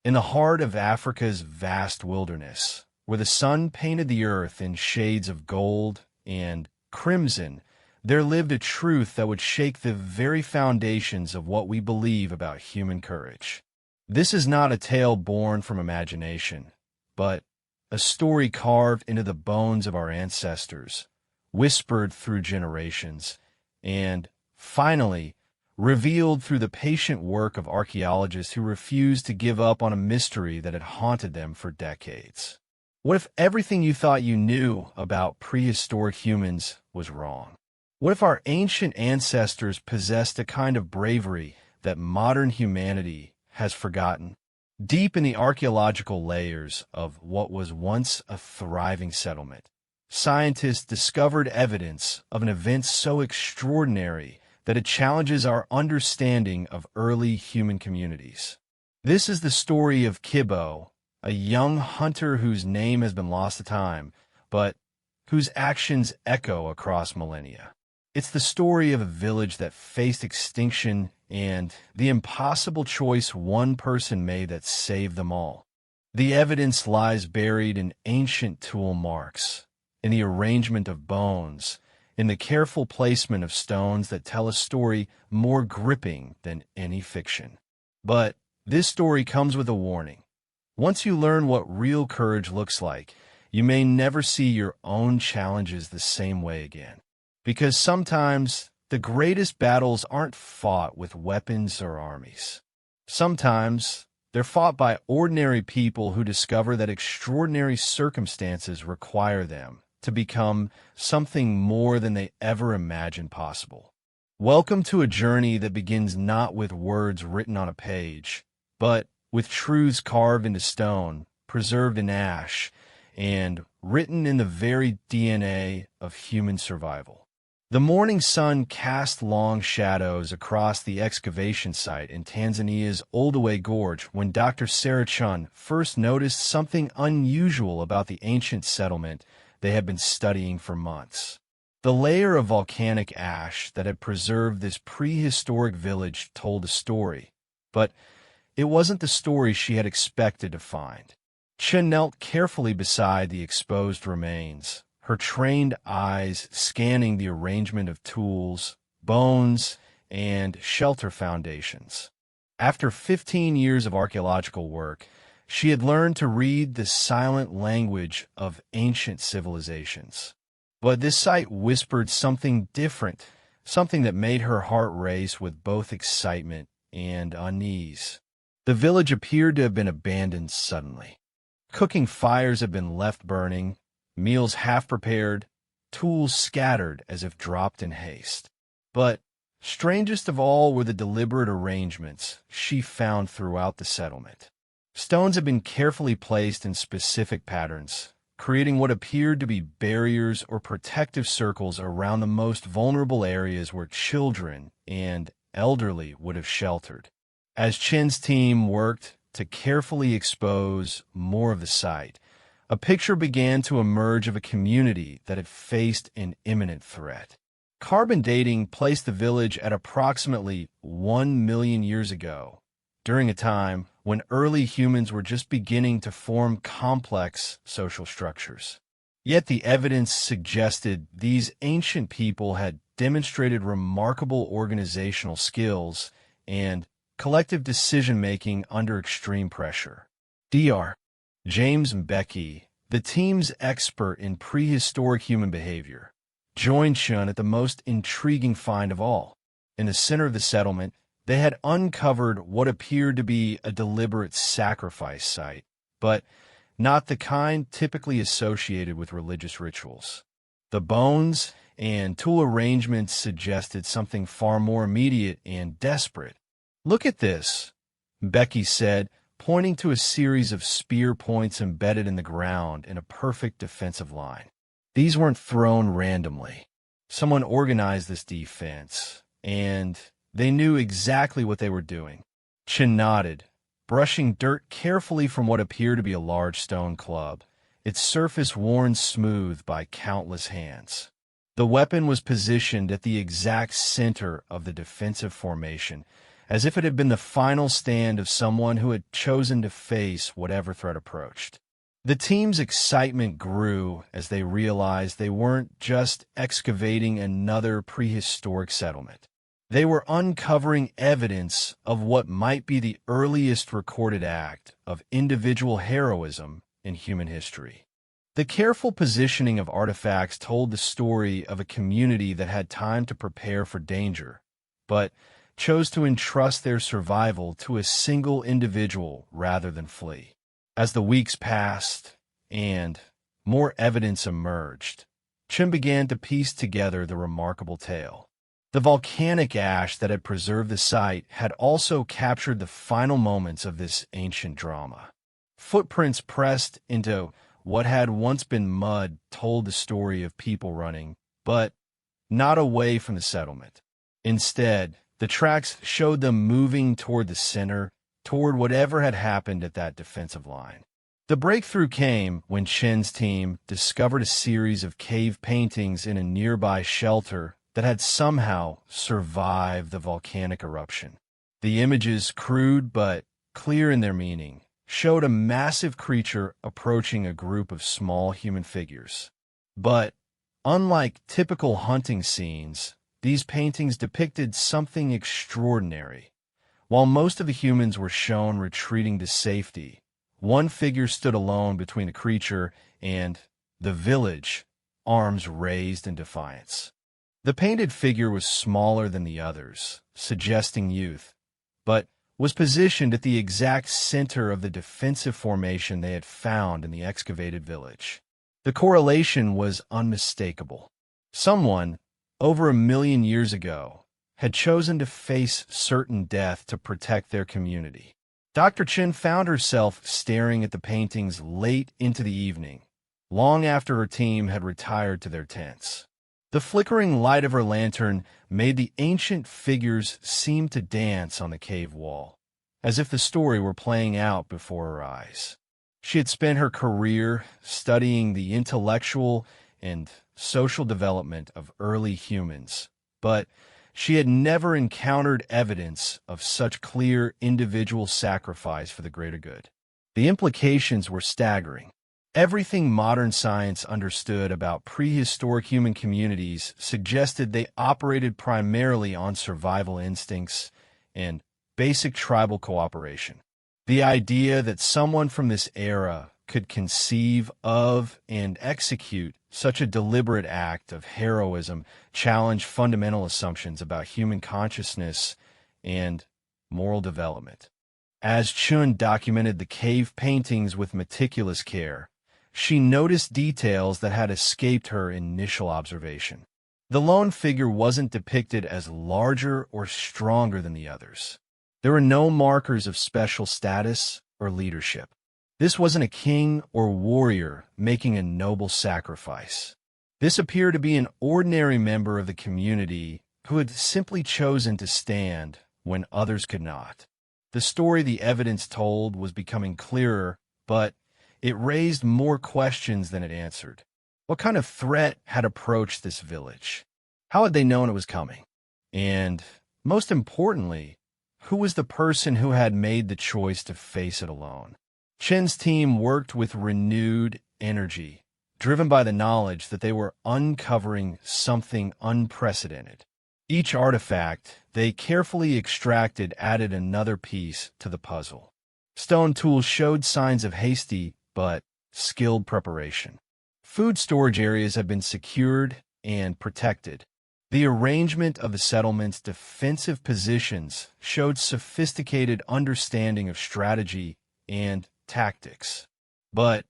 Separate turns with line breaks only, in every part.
In the heart of Africa's vast wilderness, where the sun painted the earth in shades of gold and crimson, there lived a truth that would shake the very foundations of what we believe about human courage. This is not a tale born from imagination, but a story carved into the bones of our ancestors, whispered through generations, and, finally, revealed through the patient work of archaeologists who refused to give up on a mystery that had haunted them for decades. What if everything you thought you knew about prehistoric humans was wrong? What if our ancient ancestors possessed a kind of bravery that modern humanity has forgotten? Deep in the archaeological layers of what was once a thriving settlement, scientists discovered evidence of an event so extraordinary that it challenges our understanding of early human communities. This is the story of Kibo, a young hunter whose name has been lost to time, but whose actions echo across millennia. It's the story of a village that faced extinction and the impossible choice one person made that saved them all. The evidence lies buried in ancient tool marks, in the arrangement of bones, in the careful placement of stones that tell a story more gripping than any fiction. But this story comes with a warning. Once you learn what real courage looks like, you may never see your own challenges the same way again. Because sometimes the greatest battles aren't fought with weapons or armies. Sometimes they're fought by ordinary people who discover that extraordinary circumstances require them to become something more than they ever imagined possible. Welcome to a journey that begins not with words written on a page, but with truths carved into stone, preserved in ash, and written in the very DNA of human survival. The morning sun cast long shadows across the excavation site in Tanzania's Oldaway Gorge when Dr. Sarah Chun first noticed something unusual about the ancient settlement they had been studying for months. The layer of volcanic ash that had preserved this prehistoric village told a story, but it wasn't the story she had expected to find. Chen knelt carefully beside the exposed remains, her trained eyes scanning the arrangement of tools, bones, and shelter foundations. After 15 years of archaeological work, she had learned to read the silent language of ancient civilizations. But this site whispered something different, something that made her heart race with both excitement and unease. The village appeared to have been abandoned suddenly. Cooking fires had been left burning, meals half prepared, tools scattered as if dropped in haste. But strangest of all were the deliberate arrangements she found throughout the settlement. Stones had been carefully placed in specific patterns, creating what appeared to be barriers or protective circles around the most vulnerable areas where children and elderly would have sheltered. As Chen's team worked to carefully expose more of the site, a picture began to emerge of a community that had faced an imminent threat. Carbon dating placed the village at approximately 1 million years ago, during a time when early humans were just beginning to form complex social structures. Yet the evidence suggested these ancient people had demonstrated remarkable organizational skills and collective decision-making under extreme pressure. Dr. James Mbeki, the team's expert in prehistoric human behavior, joined Chun at the most intriguing find of all. In the center of the settlement, they had uncovered what appeared to be a deliberate sacrifice site, but not the kind typically associated with religious rituals. The bones and tool arrangements suggested something far more immediate and desperate. "Look at this," Becky said, pointing to a series of spear points embedded in the ground in a perfect defensive line. These weren't thrown randomly. Someone organized this defense, and they knew exactly what they were doing. Chin nodded, brushing dirt carefully from what appeared to be a large stone club, its surface worn smooth by countless hands. The weapon was positioned at the exact center of the defensive formation, as if it had been the final stand of someone who had chosen to face whatever threat approached. The team's excitement grew as they realized they weren't just excavating another prehistoric settlement. They were uncovering evidence of what might be the earliest recorded act of individual heroism in human history. The careful positioning of artifacts told the story of a community that had time to prepare for danger, but chose to entrust their survival to a single individual rather than flee. As the weeks passed and more evidence emerged, Chim began to piece together the remarkable tale. The volcanic ash that had preserved the site had also captured the final moments of this ancient drama. Footprints pressed into what had once been mud told the story of people running, but not away from the settlement. Instead, the tracks showed them moving toward the center, toward whatever had happened at that defensive line. The breakthrough came when Chen's team discovered a series of cave paintings in a nearby shelter that had somehow survived the volcanic eruption. The images, crude but clear in their meaning, showed a massive creature approaching a group of small human figures. But, unlike typical hunting scenes, these paintings depicted something extraordinary. While most of the humans were shown retreating to safety, one figure stood alone between the creature and the village, arms raised in defiance. The painted figure was smaller than the others, suggesting youth, but was positioned at the exact center of the defensive formation they had found in the excavated village. The correlation was unmistakable. Someone, over 1,000,000 years ago, had chosen to face certain death to protect their community. Dr. Chen found herself staring at the paintings late into the evening, long after her team had retired to their tents. The flickering light of her lantern made the ancient figures seem to dance on the cave wall, as if the story were playing out before her eyes. She had spent her career studying the intellectual and social development of early humans, but she had never encountered evidence of such clear individual sacrifice for the greater good. The implications were staggering. Everything modern science understood about prehistoric human communities suggested they operated primarily on survival instincts and basic tribal cooperation. The idea that someone from this era could conceive of and execute such a deliberate act of heroism challenged fundamental assumptions about human consciousness and moral development. As Chun documented the cave paintings with meticulous care, she noticed details that had escaped her initial observation. The lone figure wasn't depicted as larger or stronger than the others. There were no markers of special status or leadership. This wasn't a king or warrior making a noble sacrifice. This appeared to be an ordinary member of the community who had simply chosen to stand when others could not. The story the evidence told was becoming clearer, but it raised more questions than it answered. What kind of threat had approached this village? How had they known it was coming? And, most importantly, who was the person who had made the choice to face it alone? Chen's team worked with renewed energy, driven by the knowledge that they were uncovering something unprecedented. Each artifact they carefully extracted added another piece to the puzzle. Stone tools showed signs of hasty but skilled preparation. Food storage areas had been secured and protected. The arrangement of the settlement's defensive positions showed sophisticated understanding of strategy and tactics. But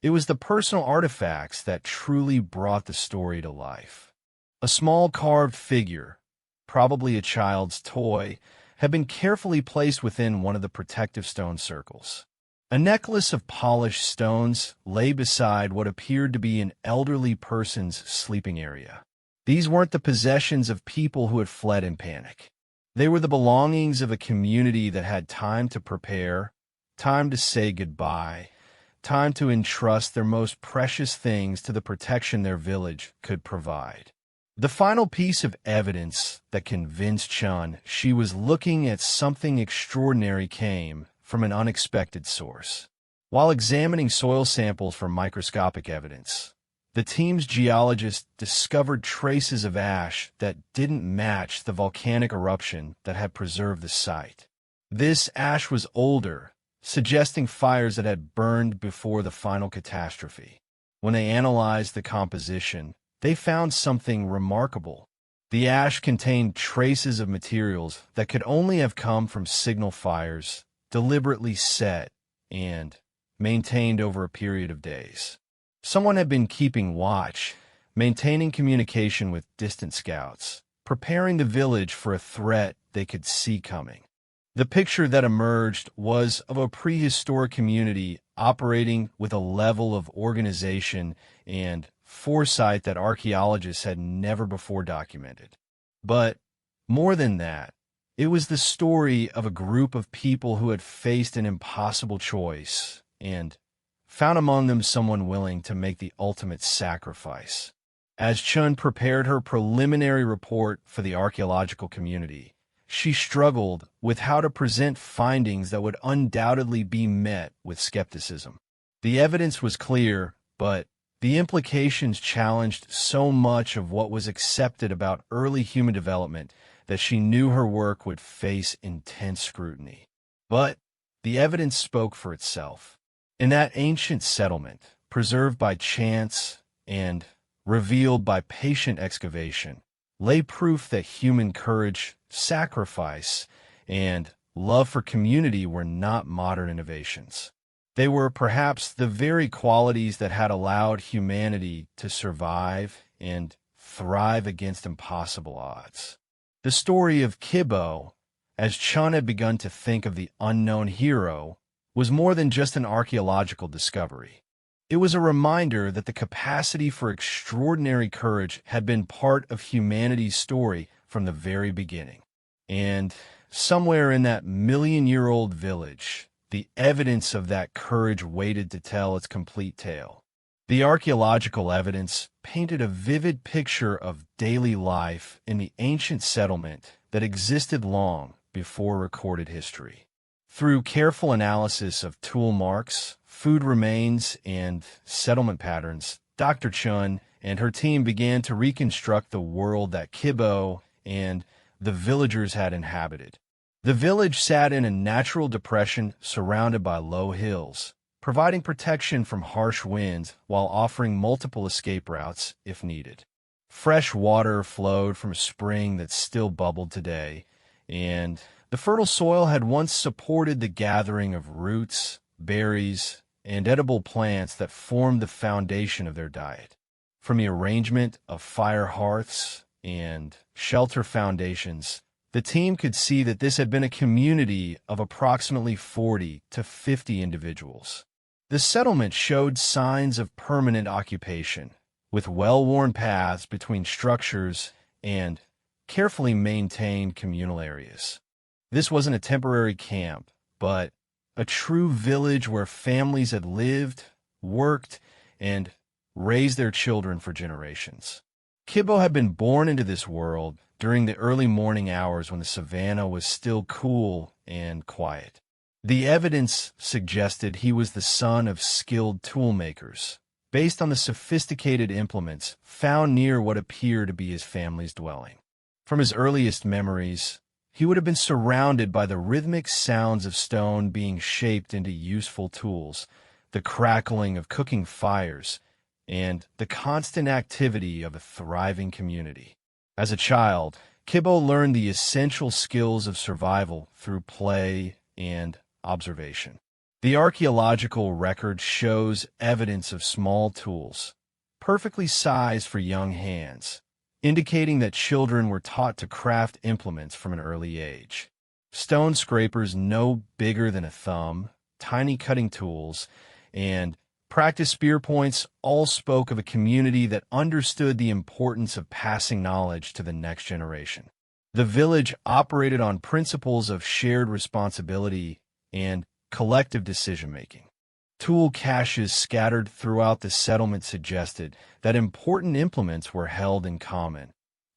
it was the personal artifacts that truly brought the story to life. A small carved figure, probably a child's toy, had been carefully placed within one of the protective stone circles. A necklace of polished stones lay beside what appeared to be an elderly person's sleeping area. These weren't the possessions of people who had fled in panic. They were the belongings of a community that had time to prepare, time to say goodbye, time to entrust their most precious things to the protection their village could provide. The final piece of evidence that convinced Chun she was looking at something extraordinary came from an unexpected source. While examining soil samples for microscopic evidence, the team's geologists discovered traces of ash that didn't match the volcanic eruption that had preserved the site. This ash was older, suggesting fires that had burned before the final catastrophe. When they analyzed the composition, they found something remarkable. The ash contained traces of materials that could only have come from signal fires, deliberately set and maintained over a period of days. Someone had been keeping watch, maintaining communication with distant scouts, preparing the village for a threat they could see coming. The picture that emerged was of a prehistoric community operating with a level of organization and foresight that archaeologists had never before documented. But more than that, it was the story of a group of people who had faced an impossible choice and found among them someone willing to make the ultimate sacrifice. As Chun prepared her preliminary report for the archaeological community, she struggled with how to present findings that would undoubtedly be met with skepticism. The evidence was clear, but the implications challenged so much of what was accepted about early human development that she knew her work would face intense scrutiny. But the evidence spoke for itself. In that ancient settlement, preserved by chance and revealed by patient excavation, lay proof that human courage, sacrifice, and love for community were not modern innovations. They were perhaps the very qualities that had allowed humanity to survive and thrive against impossible odds. The story of Kibo, as Chun had begun to think of the unknown hero, was more than just an archaeological discovery. It was a reminder that the capacity for extraordinary courage had been part of humanity's story from the very beginning. And somewhere in that million-year-old village, the evidence of that courage waited to tell its complete tale. The archaeological evidence painted a vivid picture of daily life in the ancient settlement that existed long before recorded history. Through careful analysis of tool marks, food remains, and settlement patterns, Dr. Chun and her team began to reconstruct the world that Kibo and the villagers had inhabited. The village sat in a natural depression surrounded by low hills, providing protection from harsh winds while offering multiple escape routes if needed. Fresh water flowed from a spring that still bubbled today, and the fertile soil had once supported the gathering of roots, berries, and edible plants that formed the foundation of their diet. From the arrangement of fire hearths and shelter foundations, the team could see that this had been a community of approximately 40 to 50 individuals. The settlement showed signs of permanent occupation, with well-worn paths between structures and carefully maintained communal areas. This wasn't a temporary camp, but a true village where families had lived, worked, and raised their children for generations. Kibo had been born into this world during the early morning hours when the savannah was still cool and quiet. The evidence suggested he was the son of skilled toolmakers, based on the sophisticated implements found near what appeared to be his family's dwelling. From his earliest memories, he would have been surrounded by the rhythmic sounds of stone being shaped into useful tools, the crackling of cooking fires, and the constant activity of a thriving community. As a child, Kibo learned the essential skills of survival through play and observation. The archaeological record shows evidence of small tools, perfectly sized for young hands, indicating that children were taught to craft implements from an early age. Stone scrapers no bigger than a thumb, tiny cutting tools, and practice spear points all spoke of a community that understood the importance of passing knowledge to the next generation. The village operated on principles of shared responsibility and collective decision-making. Tool caches scattered throughout the settlement suggested that important implements were held in common,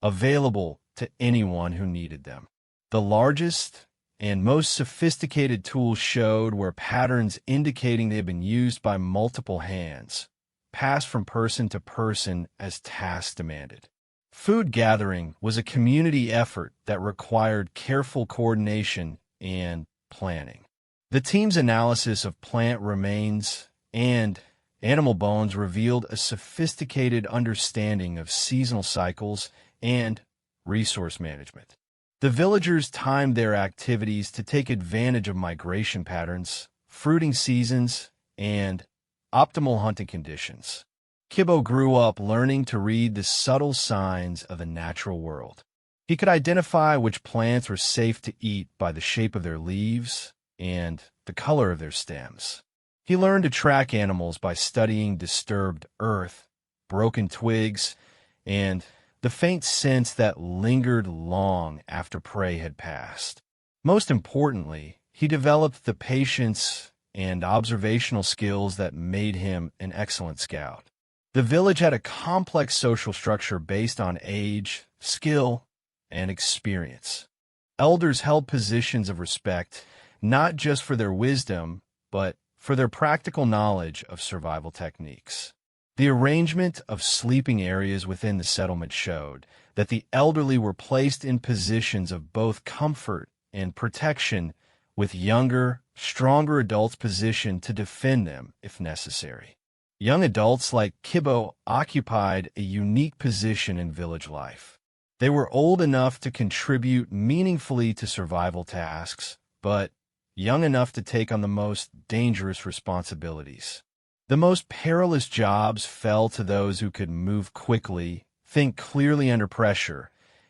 available to anyone who needed them. The largest and most sophisticated tools showed where patterns indicating they had been used by multiple hands, passed from person to person as tasks demanded. Food gathering was a community effort that required careful coordination and planning. The team's analysis of plant remains and animal bones revealed a sophisticated understanding of seasonal cycles and resource management. The villagers timed their activities to take advantage of migration patterns, fruiting seasons, and optimal hunting conditions. Kibbo grew up learning to read the subtle signs of the natural world. He could identify which plants were safe to eat by the shape of their leaves and the color of their stems. He learned to track animals by studying disturbed earth, broken twigs, and the faint scents that lingered long after prey had passed. Most importantly, he developed the patience and observational skills that made him an excellent scout. The village had a complex social structure based on age, skill, and experience. Elders held positions of respect not just for their wisdom, but for their practical knowledge of survival techniques. The arrangement of sleeping areas within the settlement showed that the elderly were placed in positions of both comfort and protection, with younger, stronger adults positioned to defend them if necessary. Young adults like Kibbo occupied a unique position in village life. They were old enough to contribute meaningfully to survival tasks, but young enough to take on the most dangerous responsibilities. The most perilous jobs fell to those who could move quickly, think clearly under pressure,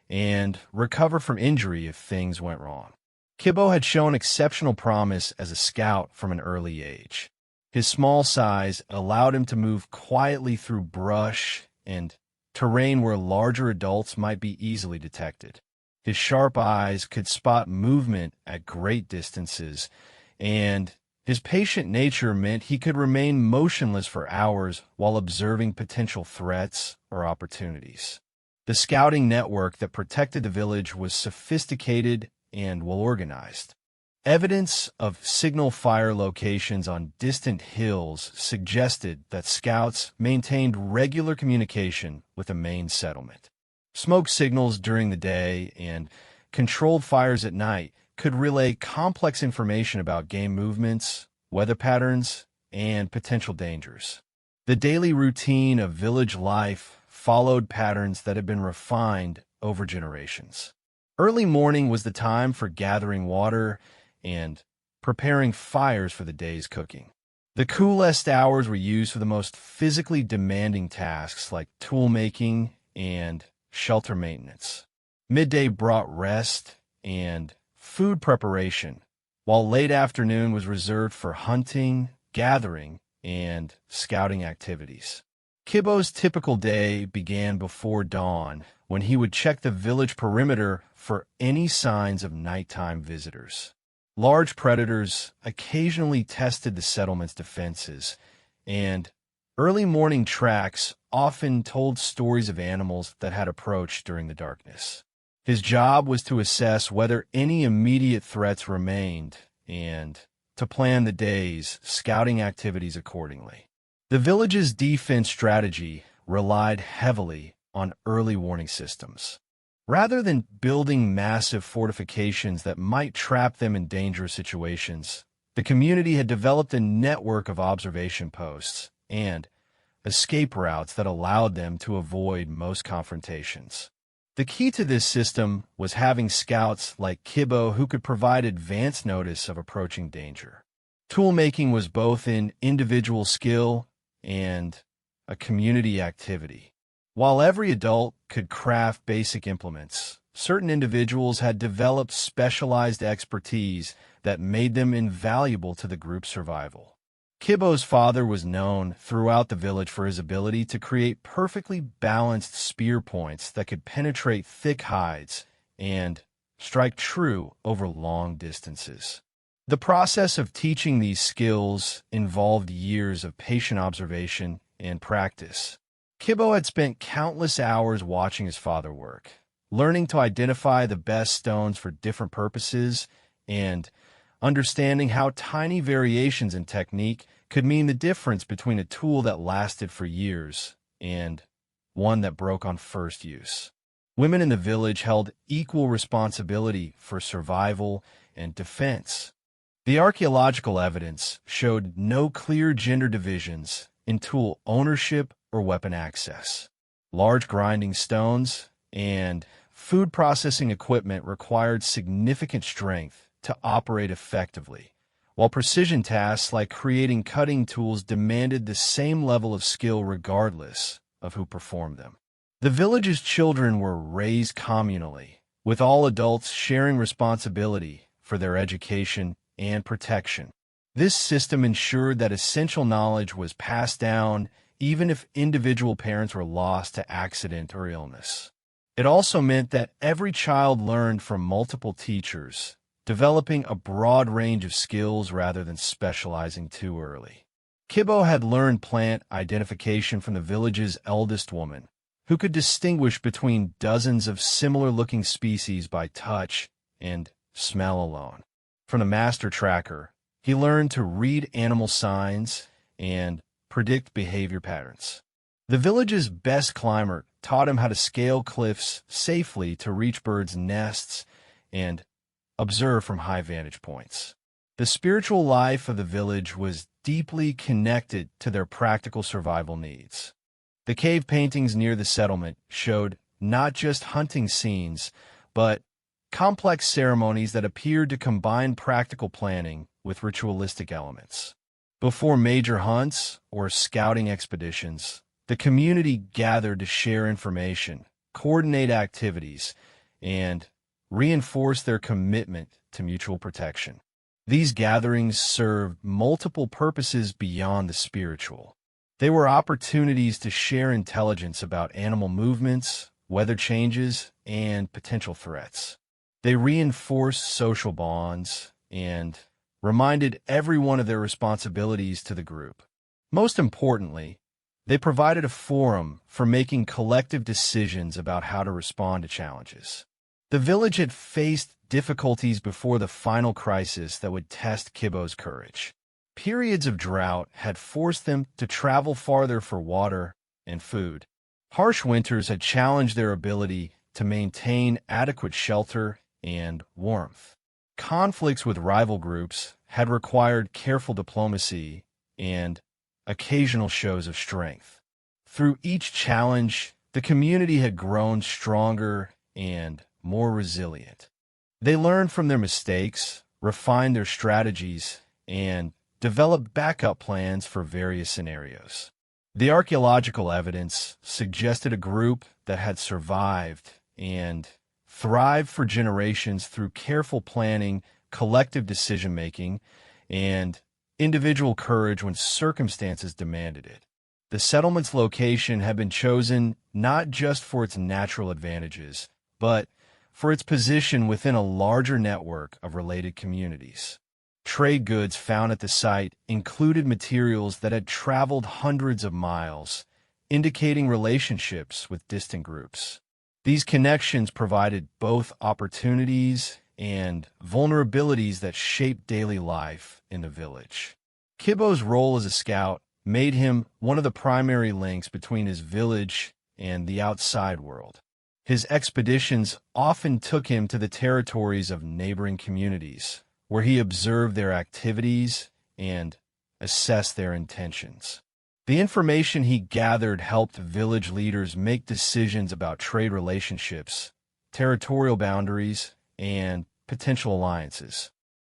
and recover from injury if things went wrong. Kibbo had shown exceptional promise as a scout from an early age. His small size allowed him to move quietly through brush and terrain where larger adults might be easily detected. His sharp eyes could spot movement at great distances, and his patient nature meant he could remain motionless for hours while observing potential threats or opportunities. The scouting network that protected the village was sophisticated and well-organized. Evidence of signal fire locations on distant hills suggested that scouts maintained regular communication with the main settlement. Smoke signals during the day and controlled fires at night could relay complex information about game movements, weather patterns, and potential dangers. The daily routine of village life followed patterns that had been refined over generations. Early morning was the time for gathering water and preparing fires for the day's cooking. The coolest hours were used for the most physically demanding tasks like tool making and shelter maintenance. Midday brought rest and food preparation, while late afternoon was reserved for hunting, gathering, and scouting activities. Kibbo's typical day began before dawn, when he would check the village perimeter for any signs of nighttime visitors. Large predators occasionally tested the settlement's defenses, and early morning tracks often told stories of animals that had approached during the darkness. His job was to assess whether any immediate threats remained and to plan the day's scouting activities accordingly. The village's defense strategy relied heavily on early warning systems. Rather than building massive fortifications that might trap them in dangerous situations, the community had developed a network of observation posts and escape routes that allowed them to avoid most confrontations. The key to this system was having scouts like Kibbo who could provide advance notice of approaching danger. Toolmaking was both an individual skill and a community activity. While every adult could craft basic implements, certain individuals had developed specialized expertise that made them invaluable to the group's survival. Kibbo's father was known throughout the village for his ability to create perfectly balanced spear points that could penetrate thick hides and strike true over long distances. The process of teaching these skills involved years of patient observation and practice. Kibbo had spent countless hours watching his father work, learning to identify the best stones for different purposes and understanding how tiny variations in technique could mean the difference between a tool that lasted for years and one that broke on first use. Women in the village held equal responsibility for survival and defense. The archaeological evidence showed no clear gender divisions in tool ownership or weapon access. Large grinding stones and food processing equipment required significant strength to operate effectively, while precision tasks like creating cutting tools demanded the same level of skill regardless of who performed them. The village's children were raised communally, with all adults sharing responsibility for their education and protection. This system ensured that essential knowledge was passed down even if individual parents were lost to accident or illness. It also meant that every child learned from multiple teachers, developing a broad range of skills rather than specializing too early. Kibbo had learned plant identification from the village's eldest woman, who could distinguish between dozens of similar-looking species by touch and smell alone. From the master tracker, he learned to read animal signs and predict behavior patterns. The village's best climber taught him how to scale cliffs safely to reach birds' nests and observe from high vantage points. The spiritual life of the village was deeply connected to their practical survival needs. The cave paintings near the settlement showed not just hunting scenes, but complex ceremonies that appeared to combine practical planning with ritualistic elements. Before major hunts or scouting expeditions, the community gathered to share information, coordinate activities, and reinforce their commitment to mutual protection. These gatherings served multiple purposes beyond the spiritual. They were opportunities to share intelligence about animal movements, weather changes, and potential threats. They reinforced social bonds and reminded everyone of their responsibilities to the group. Most importantly, they provided a forum for making collective decisions about how to respond to challenges. The village had faced difficulties before the final crisis that would test Kibbo's courage. Periods of drought had forced them to travel farther for water and food. Harsh winters had challenged their ability to maintain adequate shelter and warmth. Conflicts with rival groups had required careful diplomacy and occasional shows of strength. Through each challenge, the community had grown stronger and more resilient. They learned from their mistakes, refined their strategies, and developed backup plans for various scenarios. The archaeological evidence suggested a group that had survived and thrived for generations through careful planning, collective decision-making, and individual courage when circumstances demanded it. The settlement's location had been chosen not just for its natural advantages, but for its position within a larger network of related communities. Trade goods found at the site included materials that had traveled hundreds of miles, indicating relationships with distant groups. These connections provided both opportunities and vulnerabilities that shaped daily life in the village. Kibbo's role as a scout made him one of the primary links between his village and the outside world. His expeditions often took him to the territories of neighboring communities, where he observed their activities and assessed their intentions. The information he gathered helped village leaders make decisions about trade relationships, territorial boundaries, and potential alliances.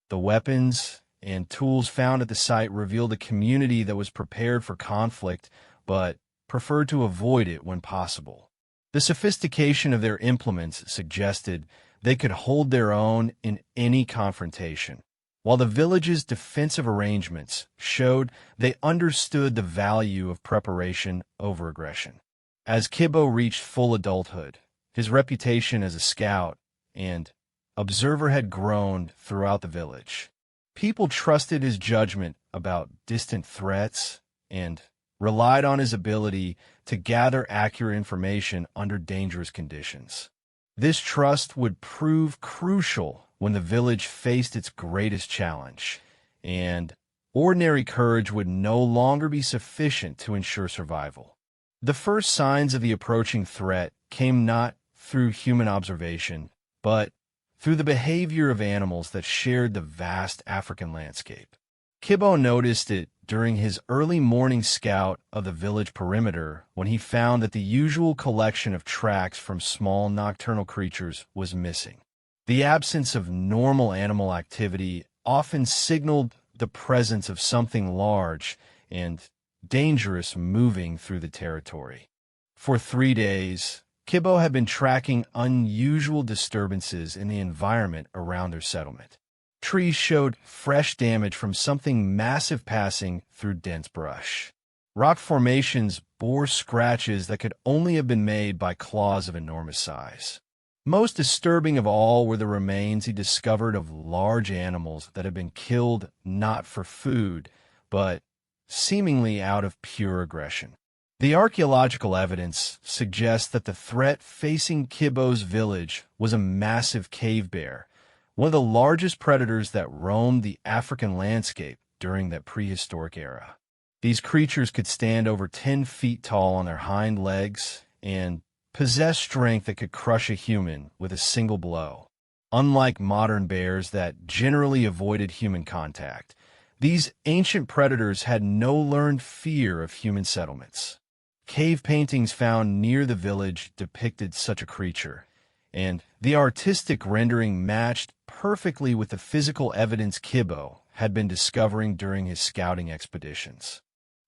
The weapons and tools found at the site revealed a community that was prepared for conflict but preferred to avoid it when possible. The sophistication of their implements suggested they could hold their own in any confrontation, while the village's defensive arrangements showed they understood the value of preparation over aggression. As Kibbo reached full adulthood, his reputation as a scout and observer had grown throughout the village. People trusted his judgment about distant threats and relied on his ability to gather accurate information under dangerous conditions. This trust would prove crucial when the village faced its greatest challenge, and ordinary courage would no longer be sufficient to ensure survival. The first signs of the approaching threat came not through human observation, but through the behavior of animals that shared the vast African landscape. Kibbo noticed it during his early morning scout of the village perimeter when he found that the usual collection of tracks from small nocturnal creatures was missing. The absence of normal animal activity often signaled the presence of something large and dangerous moving through the territory. For 3 days, Kibbo had been tracking unusual disturbances in the environment around their settlement. Trees showed fresh damage from something massive passing through dense brush. Rock formations bore scratches that could only have been made by claws of enormous size. Most disturbing of all were the remains he discovered of large animals that had been killed not for food, but seemingly out of pure aggression. The archaeological evidence suggests that the threat facing Kibbo's village was a massive cave bear, one of the largest predators that roamed the African landscape during that prehistoric era. These creatures could stand over 10 feet tall on their hind legs and possess strength that could crush a human with a single blow. Unlike modern bears that generally avoided human contact, these ancient predators had no learned fear of human settlements. Cave paintings found near the village depicted such a creature, and the artistic rendering matched perfectly with the physical evidence Kibbo had been discovering during his scouting expeditions.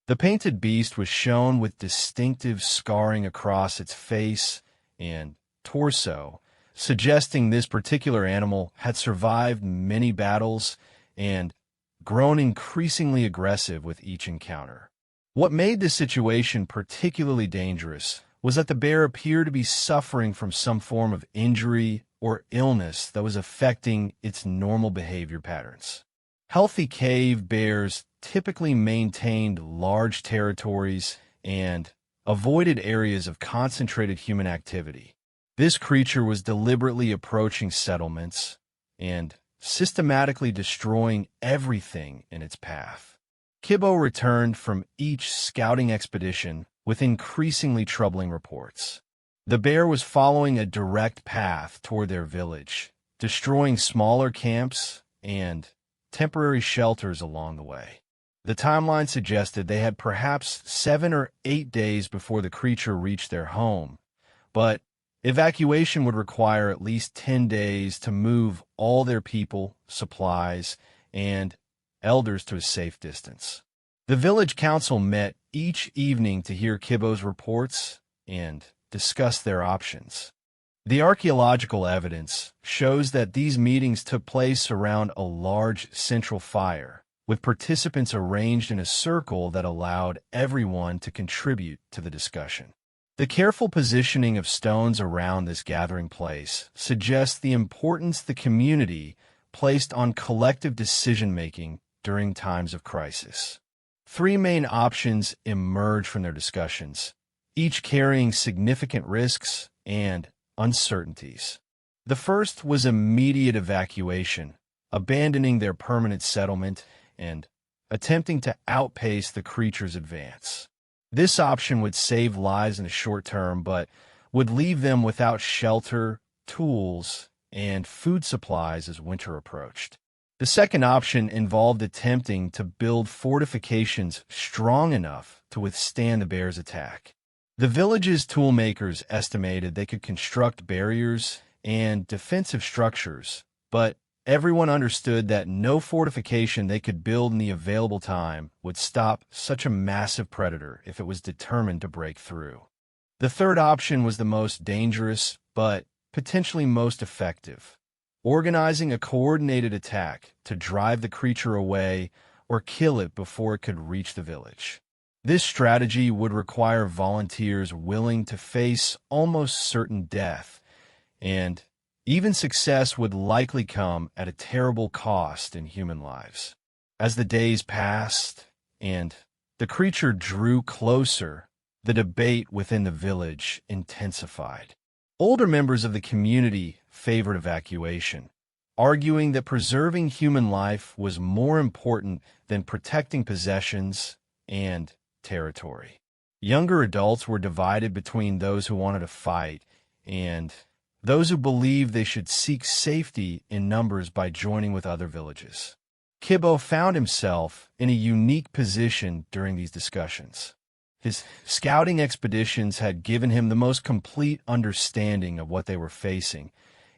The painted beast was shown with distinctive scarring across its face and torso, suggesting this particular animal had survived many battles and grown increasingly aggressive with each encounter. What made the situation particularly dangerous was that the bear appeared to be suffering from some form of injury or illness that was affecting its normal behavior patterns. Healthy cave bears typically maintained large territories and avoided areas of concentrated human activity. This creature was deliberately approaching settlements and systematically destroying everything in its path. Kibbo returned from each scouting expedition with increasingly troubling reports. The bear was following a direct path toward their village, destroying smaller camps and temporary shelters along the way. The timeline suggested they had perhaps 7 or 8 days before the creature reached their home, but evacuation would require at least 10 days to move all their people, supplies, and elders to a safe distance. The village council met each evening to hear Kibbo's reports and discuss their options. The archaeological evidence shows that these meetings took place around a large central fire, with participants arranged in a circle that allowed everyone to contribute to the discussion. The careful positioning of stones around this gathering place suggests the importance the community placed on collective decision-making during times of crisis. 3 main options emerged from their discussions, each carrying significant risks and uncertainties. The first was immediate evacuation, abandoning their permanent settlement and attempting to outpace the creature's advance. This option would save lives in the short term, but would leave them without shelter, tools, and food supplies as winter approached. The second option involved attempting to build fortifications strong enough to withstand the bear's attack. The village's toolmakers estimated they could construct barriers and defensive structures, but everyone understood that no fortification they could build in the available time would stop such a massive predator if it was determined to break through. The third option was the most dangerous, but potentially most effective: organizing a coordinated attack to drive the creature away or kill it before it could reach the village. This strategy would require volunteers willing to face almost certain death, and even success would likely come at a terrible cost in human lives. As the days passed and the creature drew closer, the debate within the village intensified. Older members of the community favored evacuation, arguing that preserving human life was more important than protecting possessions and territory. Younger adults were divided between those who wanted to fight and those who believed they should seek safety in numbers by joining with other villages. Kibbo found himself in a unique position during these discussions. His scouting expeditions had given him the most complete understanding of what they were facing,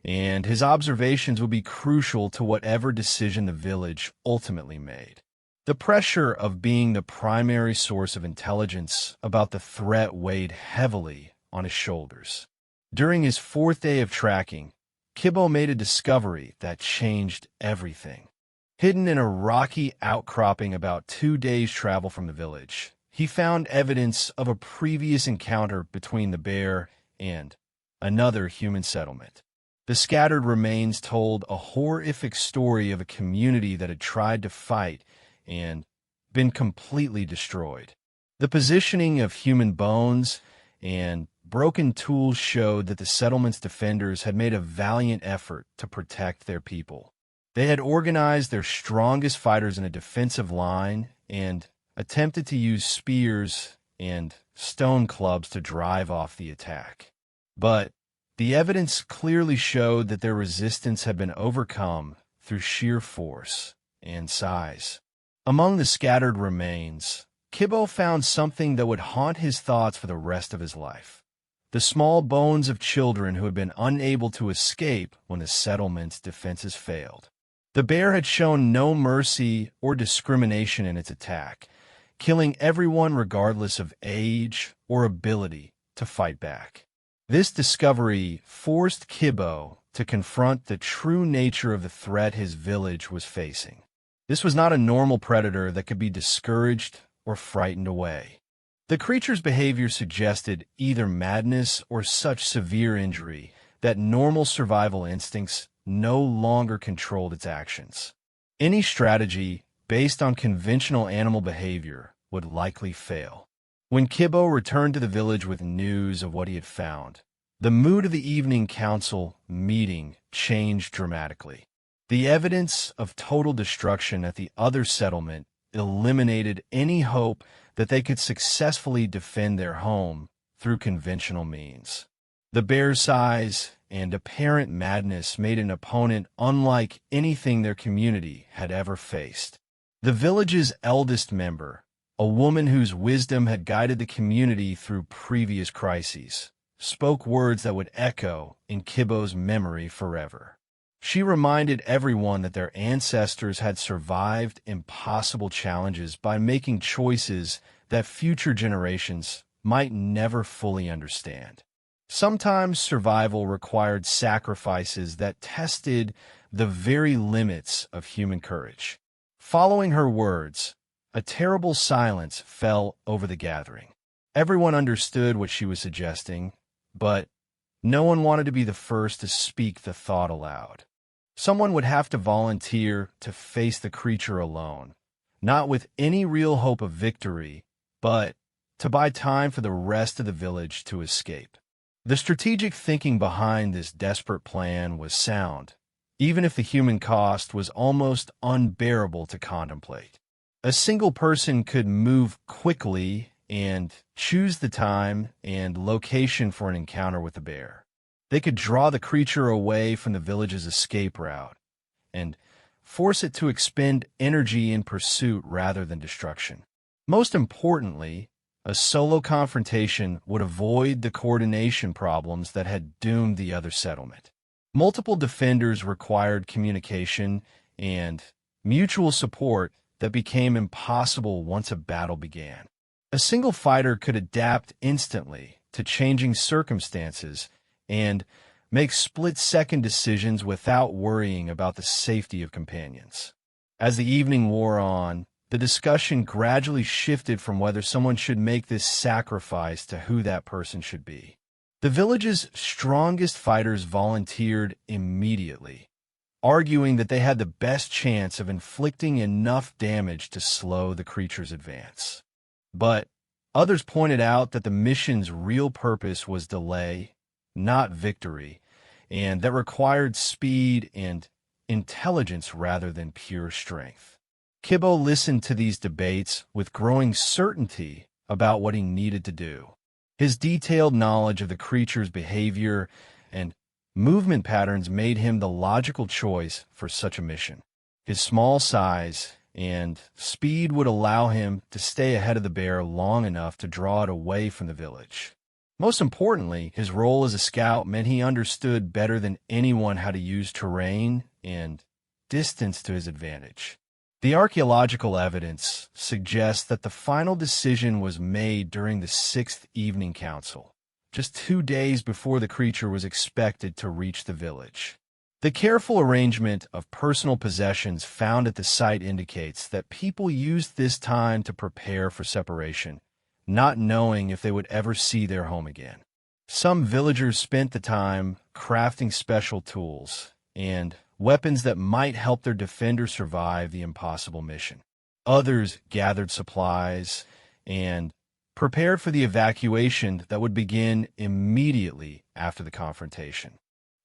and his observations would be crucial to whatever decision the village ultimately made. The pressure of being the primary source of intelligence about the threat weighed heavily on his shoulders. During his 4th day of tracking, Kibbo made a discovery that changed everything. Hidden in a rocky outcropping about 2 days' travel from the village, he found evidence of a previous encounter between the bear and another human settlement. The scattered remains told a horrific story of a community that had tried to fight and been completely destroyed. The positioning of human bones and broken tools showed that the settlement's defenders had made a valiant effort to protect their people. They had organized their strongest fighters in a defensive line and attempted to use spears and stone clubs to drive off the attack. But the evidence clearly showed that their resistance had been overcome through sheer force and size. Among the scattered remains, Kibbo found something that would haunt his thoughts for the rest of his life: the small bones of children who had been unable to escape when the settlement's defenses failed. The bear had shown no mercy or discrimination in its attack, killing everyone regardless of age or ability to fight back. This discovery forced Kibbo to confront the true nature of the threat his village was facing. This was not a normal predator that could be discouraged or frightened away. The creature's behavior suggested either madness or such severe injury that normal survival instincts no longer controlled its actions. Any strategy based on conventional animal behavior would likely fail. When Kibbo returned to the village with news of what he had found, the mood of the evening council meeting changed dramatically. The evidence of total destruction at the other settlement eliminated any hope that they could successfully defend their home through conventional means. The bear's size and apparent madness made an opponent unlike anything their community had ever faced. The village's eldest member, a woman whose wisdom had guided the community through previous crises, spoke words that would echo in Kibbo's memory forever. She reminded everyone that their ancestors had survived impossible challenges by making choices that future generations might never fully understand. Sometimes survival required sacrifices that tested the very limits of human courage. Following her words, a terrible silence fell over the gathering. Everyone understood what she was suggesting, but no one wanted to be the first to speak the thought aloud. Someone would have to volunteer to face the creature alone, not with any real hope of victory, but to buy time for the rest of the village to escape. The strategic thinking behind this desperate plan was sound, even if the human cost was almost unbearable to contemplate. A single person could move quickly and choose the time and location for an encounter with the bear. They could draw the creature away from the village's escape route and force it to expend energy in pursuit rather than destruction. Most importantly, a solo confrontation would avoid the coordination problems that had doomed the other settlement. Multiple defenders required communication and mutual support that became impossible once a battle began. A single fighter could adapt instantly to changing circumstances and make split-second decisions without worrying about the safety of companions. As the evening wore on, the discussion gradually shifted from whether someone should make this sacrifice to who that person should be. The village's strongest fighters volunteered immediately, arguing that they had the best chance of inflicting enough damage to slow the creature's advance. But others pointed out that the mission's real purpose was delay, not victory, and that required speed and intelligence rather than pure strength. Kibbo listened to these debates with growing certainty about what he needed to do. His detailed knowledge of the creature's behavior and movement patterns made him the logical choice for such a mission. His small size and speed would allow him to stay ahead of the bear long enough to draw it away from the village. Most importantly, his role as a scout meant he understood better than anyone how to use terrain and distance to his advantage. The archaeological evidence suggests that the final decision was made during the 6th Evening Council, just 2 days before the creature was expected to reach the village. The careful arrangement of personal possessions found at the site indicates that people used this time to prepare for separation, not knowing if they would ever see their home again. Some villagers spent the time crafting special tools and weapons that might help their defender survive the impossible mission. Others gathered supplies and prepared for the evacuation that would begin immediately after the confrontation.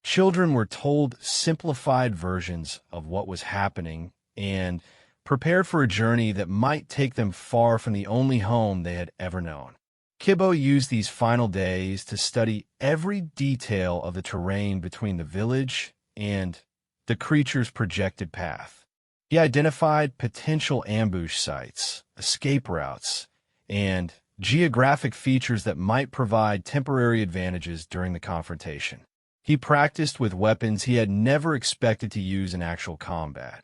Children were told simplified versions of what was happening and prepared for a journey that might take them far from the only home they had ever known. Kibbo used these final days to study every detail of the terrain between the village and the creature's projected path. He identified potential ambush sites, escape routes, and geographic features that might provide temporary advantages during the confrontation. He practiced with weapons he had never expected to use in actual combat,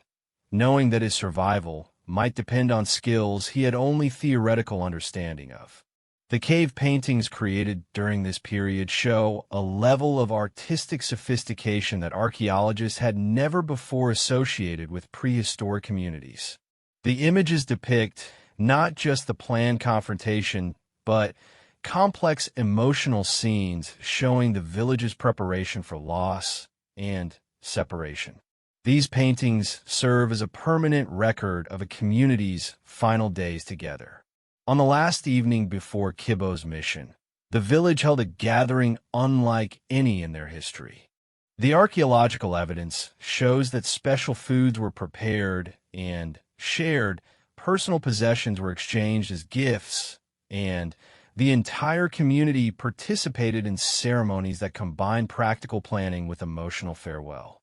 knowing that his survival might depend on skills he had only theoretical understanding of. The cave paintings created during this period show a level of artistic sophistication that archaeologists had never before associated with prehistoric communities. The images depict not just the planned confrontation, but complex emotional scenes showing the village's preparation for loss and separation. These paintings serve as a permanent record of a community's final days together. On the last evening before Kibbo's mission, the village held a gathering unlike any in their history. The archaeological evidence shows that special foods were prepared and shared, personal possessions were exchanged as gifts, and the entire community participated in ceremonies that combined practical planning with emotional farewell.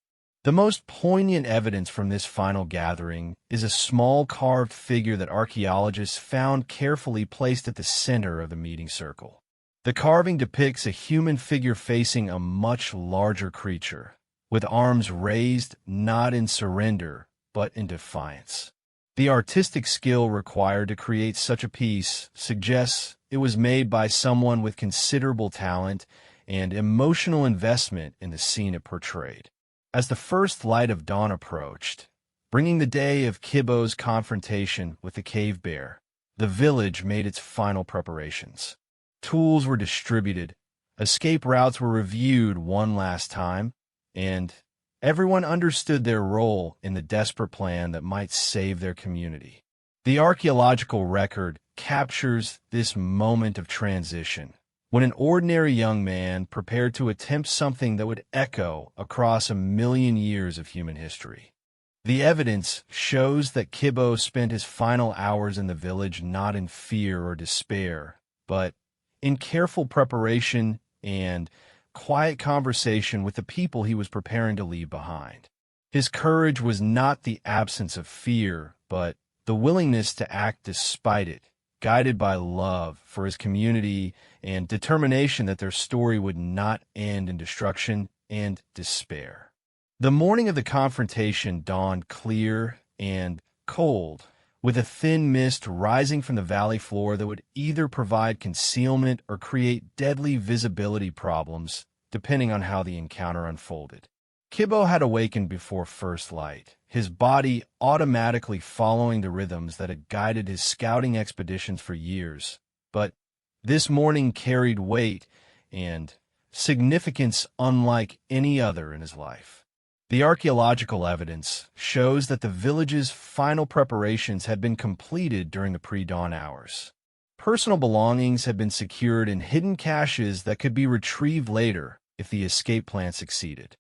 The most poignant evidence from this final gathering is a small carved figure that archaeologists found carefully placed at the center of the meeting circle. The carving depicts a human figure facing a much larger creature, with arms raised not in surrender, but in defiance. The artistic skill required to create such a piece suggests it was made by someone with considerable talent and emotional investment in the scene it portrayed. As the first light of dawn approached, bringing the day of Kibbo's confrontation with the cave bear, the village made its final preparations. Tools were distributed, escape routes were reviewed one last time, and everyone understood their role in the desperate plan that might save their community. The archaeological record captures this moment of transition, when an ordinary young man prepared to attempt something that would echo across 1,000,000 years of human history. The evidence shows that Kibbo spent his final hours in the village not in fear or despair, but in careful preparation and quiet conversation with the people he was preparing to leave behind. His courage was not the absence of fear, but the willingness to act despite it, guided by love for his community and determination that their story would not end in destruction and despair. The morning of the confrontation dawned clear and cold, with a thin mist rising from the valley floor that would either provide concealment or create deadly visibility problems, depending on how the encounter unfolded. Kibbo had awakened before first light, his body automatically following the rhythms that had guided his scouting expeditions for years. But this morning carried weight and significance unlike any other in his life. The archaeological evidence shows that the village's final preparations had been completed during the pre-dawn hours. Personal belongings had been secured in hidden caches that could be retrieved later, if the escape plan succeeded.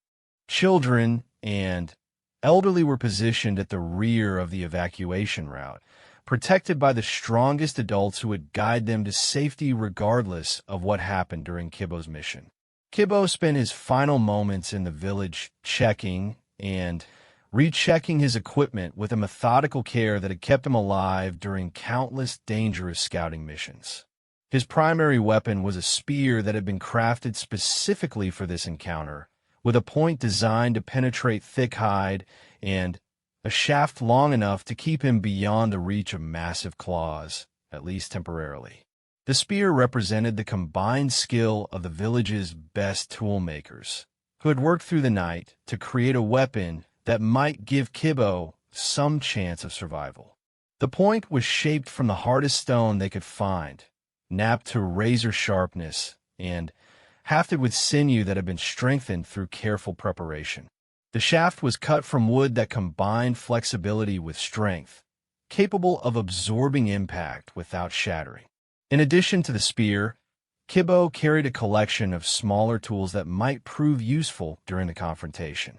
Children and elderly were positioned at the rear of the evacuation route, protected by the strongest adults who would guide them to safety regardless of what happened during Kibo's mission. Kibo spent his final moments in the village checking and rechecking his equipment with a methodical care that had kept him alive during countless dangerous scouting missions. His primary weapon was a spear that had been crafted specifically for this encounter, with a point designed to penetrate thick hide and a shaft long enough to keep him beyond the reach of massive claws, at least temporarily. The spear represented the combined skill of the village's best toolmakers, who had worked through the night to create a weapon that might give Kibo some chance of survival. The point was shaped from the hardest stone they could find, napped to razor sharpness, and hafted with sinew that had been strengthened through careful preparation. The shaft was cut from wood that combined flexibility with strength, capable of absorbing impact without shattering. In addition to the spear, Kibo carried a collection of smaller tools that might prove useful during the confrontation.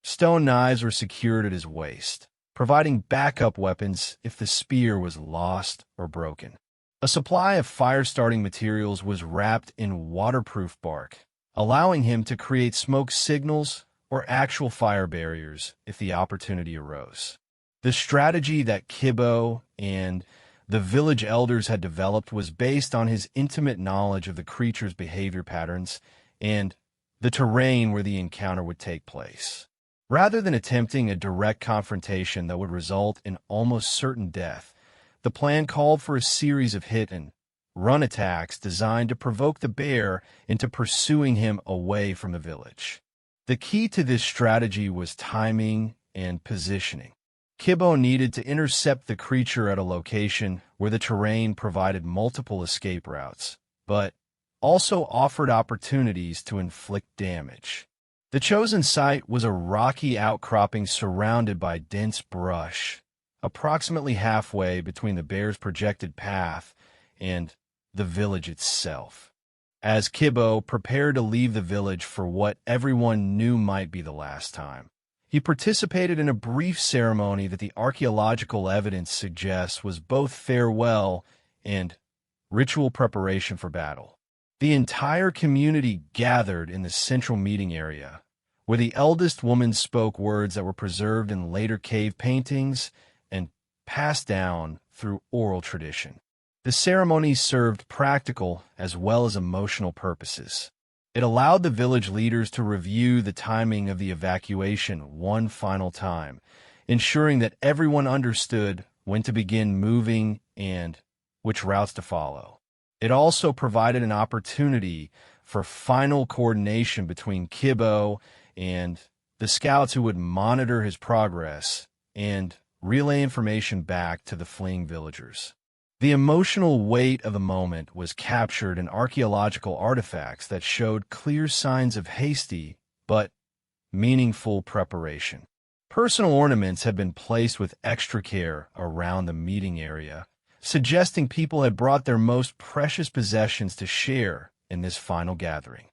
Stone knives were secured at his waist, providing backup weapons if the spear was lost or broken. A supply of fire-starting materials was wrapped in waterproof bark, allowing him to create smoke signals or actual fire barriers if the opportunity arose. The strategy that Kibo and the village elders had developed was based on his intimate knowledge of the creature's behavior patterns and the terrain where the encounter would take place. Rather than attempting a direct confrontation that would result in almost certain death, the plan called for a series of hit-and-run attacks designed to provoke the bear into pursuing him away from the village. The key to this strategy was timing and positioning. Kibo needed to intercept the creature at a location where the terrain provided multiple escape routes, but also offered opportunities to inflict damage. The chosen site was a rocky outcropping surrounded by dense brush, approximately halfway between the bear's projected path and the village itself. As Kibo prepared to leave the village for what everyone knew might be the last time, he participated in a brief ceremony that the archaeological evidence suggests was both farewell and ritual preparation for battle. The entire community gathered in the central meeting area, where the eldest woman spoke words that were preserved in later cave paintings and passed down through oral tradition. The ceremony served practical as well as emotional purposes. It allowed the village leaders to review the timing of the evacuation one final time, ensuring that everyone understood when to begin moving and which routes to follow. It also provided an opportunity for final coordination between Kibo and the scouts who would monitor his progress and relay information back to the fleeing villagers. The emotional weight of the moment was captured in archaeological artifacts that showed clear signs of hasty but meaningful preparation. Personal ornaments had been placed with extra care around the meeting area, suggesting people had brought their most precious possessions to share in this final gathering.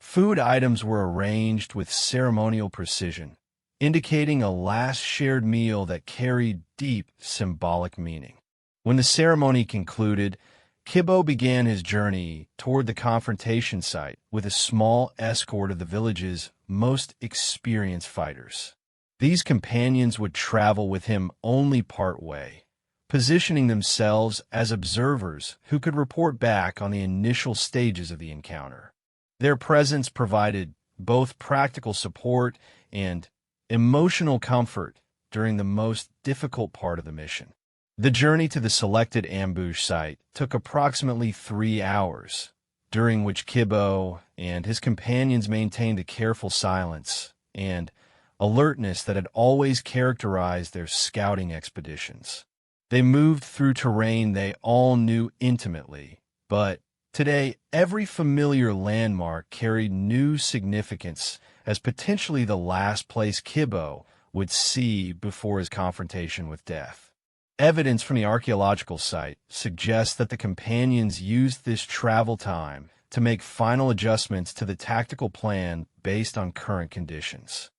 Food items were arranged with ceremonial precision, indicating a last shared meal that carried deep symbolic meaning. When the ceremony concluded, Kibo began his journey toward the confrontation site with a small escort of the village's most experienced fighters. These companions would travel with him only part way, positioning themselves as observers who could report back on the initial stages of the encounter. Their presence provided both practical support and emotional comfort during the most difficult part of the mission. The journey to the selected ambush site took approximately 3 hours, during which Kibo and his companions maintained a careful silence and alertness that had always characterized their scouting expeditions. They moved through terrain they all knew intimately, but today every familiar landmark carried new significance as potentially the last place Kibo would see before his confrontation with death. Evidence from the archaeological site suggests that the companions used this travel time to make final adjustments to the tactical plan based on current conditions.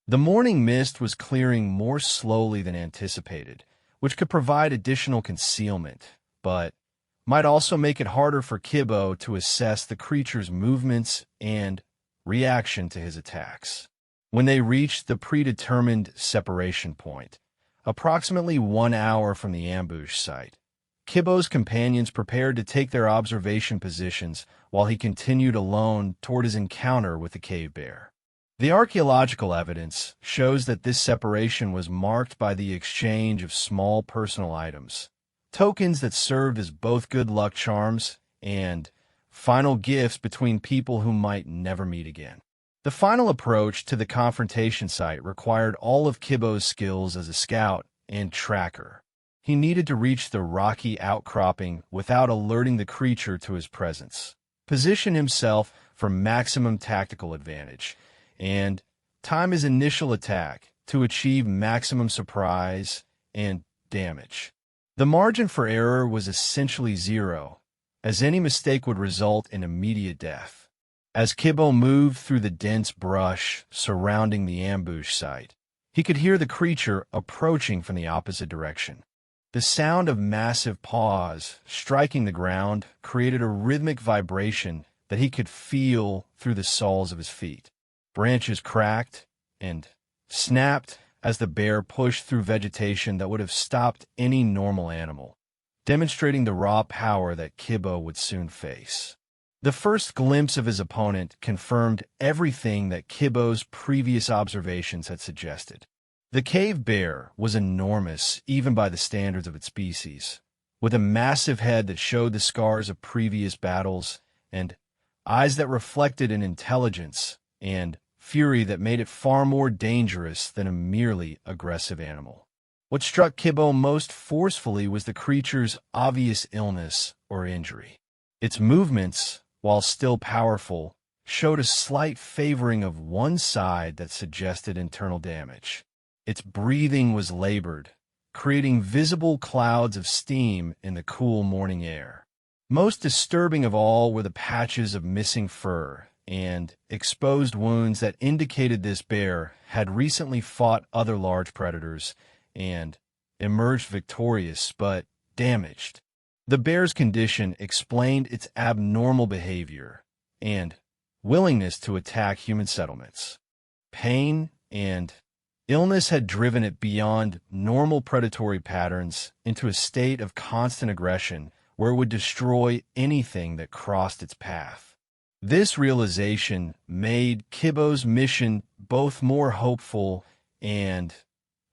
The morning mist was clearing more slowly than anticipated, which could provide additional concealment, but might also make it harder for Kibbo to assess the creature's movements and reaction to his attacks. When they reached the predetermined separation point, approximately 1 hour from the ambush site, Kibbo's companions prepared to take their observation positions while he continued alone toward his encounter with the cave bear. The archaeological evidence shows that this separation was marked by the exchange of small personal items, tokens that served as both good luck charms and final gifts between people who might never meet again. The final approach to the confrontation site required all of Kibbo's skills as a scout and tracker. He needed to reach the rocky outcropping without alerting the creature to his presence, position himself for maximum tactical advantage, and time his initial attack to achieve maximum surprise and damage. The margin for error was essentially zero, as any mistake would result in immediate death. As Kibbo moved through the dense brush surrounding the ambush site, he could hear the creature approaching from the opposite direction. The sound of massive paws striking the ground created a rhythmic vibration that he could feel through the soles of his feet. Branches cracked and snapped as the bear pushed through vegetation that would have stopped any normal animal, demonstrating the raw power that Kibbo would soon face. The first glimpse of his opponent confirmed everything that Kibbo's previous observations had suggested. The cave bear was enormous even by the standards of its species, with a massive head that showed the scars of previous battles and eyes that reflected an intelligence and fury that made it far more dangerous than a merely aggressive animal. What struck Kibbo most forcefully was the creature's obvious illness or injury. Its movements, while still powerful, showed a slight favoring of one side that suggested internal damage. Its breathing was labored, creating visible clouds of steam in the cool morning air. Most disturbing of all were the patches of missing fur and exposed wounds that indicated this bear had recently fought other large predators and emerged victorious but damaged. The bear's condition explained its abnormal behavior and willingness to attack human settlements. Pain and illness had driven it beyond normal predatory patterns into a state of constant aggression where it would destroy anything that crossed its path. This realization made Kibbo's mission both more hopeful and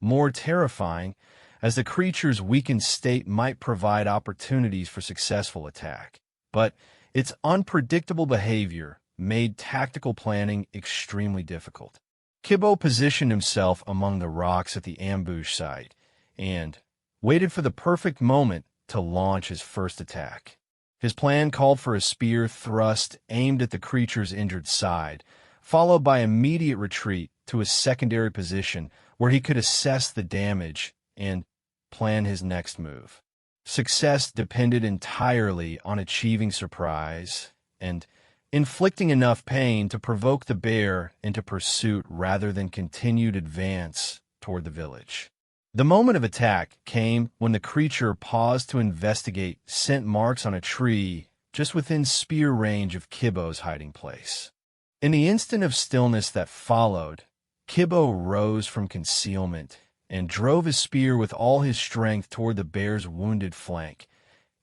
more terrifying, as the creature's weakened state might provide opportunities for successful attack. But its unpredictable behavior made tactical planning extremely difficult. Kibbo positioned himself among the rocks at the ambush site and waited for the perfect moment to launch his first attack. His plan called for a spear thrust aimed at the creature's injured side, followed by immediate retreat to a secondary position where he could assess the damage and plan his next move. Success depended entirely on achieving surprise and inflicting enough pain to provoke the bear into pursuit rather than continued advance toward the village. The moment of attack came when the creature paused to investigate scent marks on a tree just within spear range of Kibbo's hiding place. In the instant of stillness that followed, Kibbo rose from concealment and drove his spear with all his strength toward the bear's wounded flank,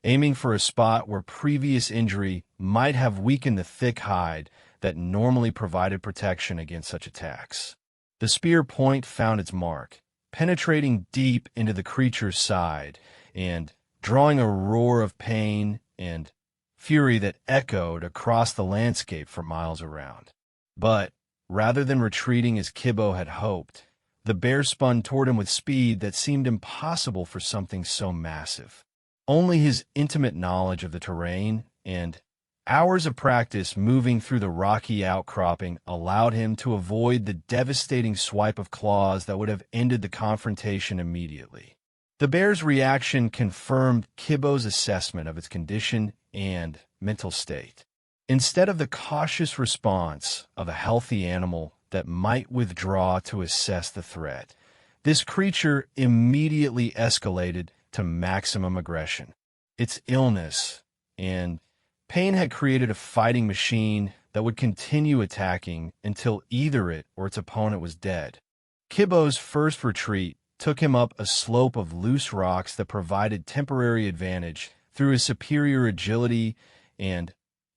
aiming for a spot where previous injury might have weakened the thick hide that normally provided protection against such attacks. The spear point found its mark, penetrating deep into the creature's side and drawing a roar of pain and fury that echoed across the landscape for miles around. But rather than retreating as Kibbo had hoped, the bear spun toward him with speed that seemed impossible for something so massive. Only his intimate knowledge of the terrain and hours of practice moving through the rocky outcropping allowed him to avoid the devastating swipe of claws that would have ended the confrontation immediately. The bear's reaction confirmed Kibbo's assessment of its condition and mental state. Instead of the cautious response of a healthy animal that might withdraw to assess the threat, this creature immediately escalated to maximum aggression. Its illness and pain had created a fighting machine that would continue attacking until either it or its opponent was dead. Kibbo's first retreat took him up a slope of loose rocks that provided temporary advantage through his superior agility and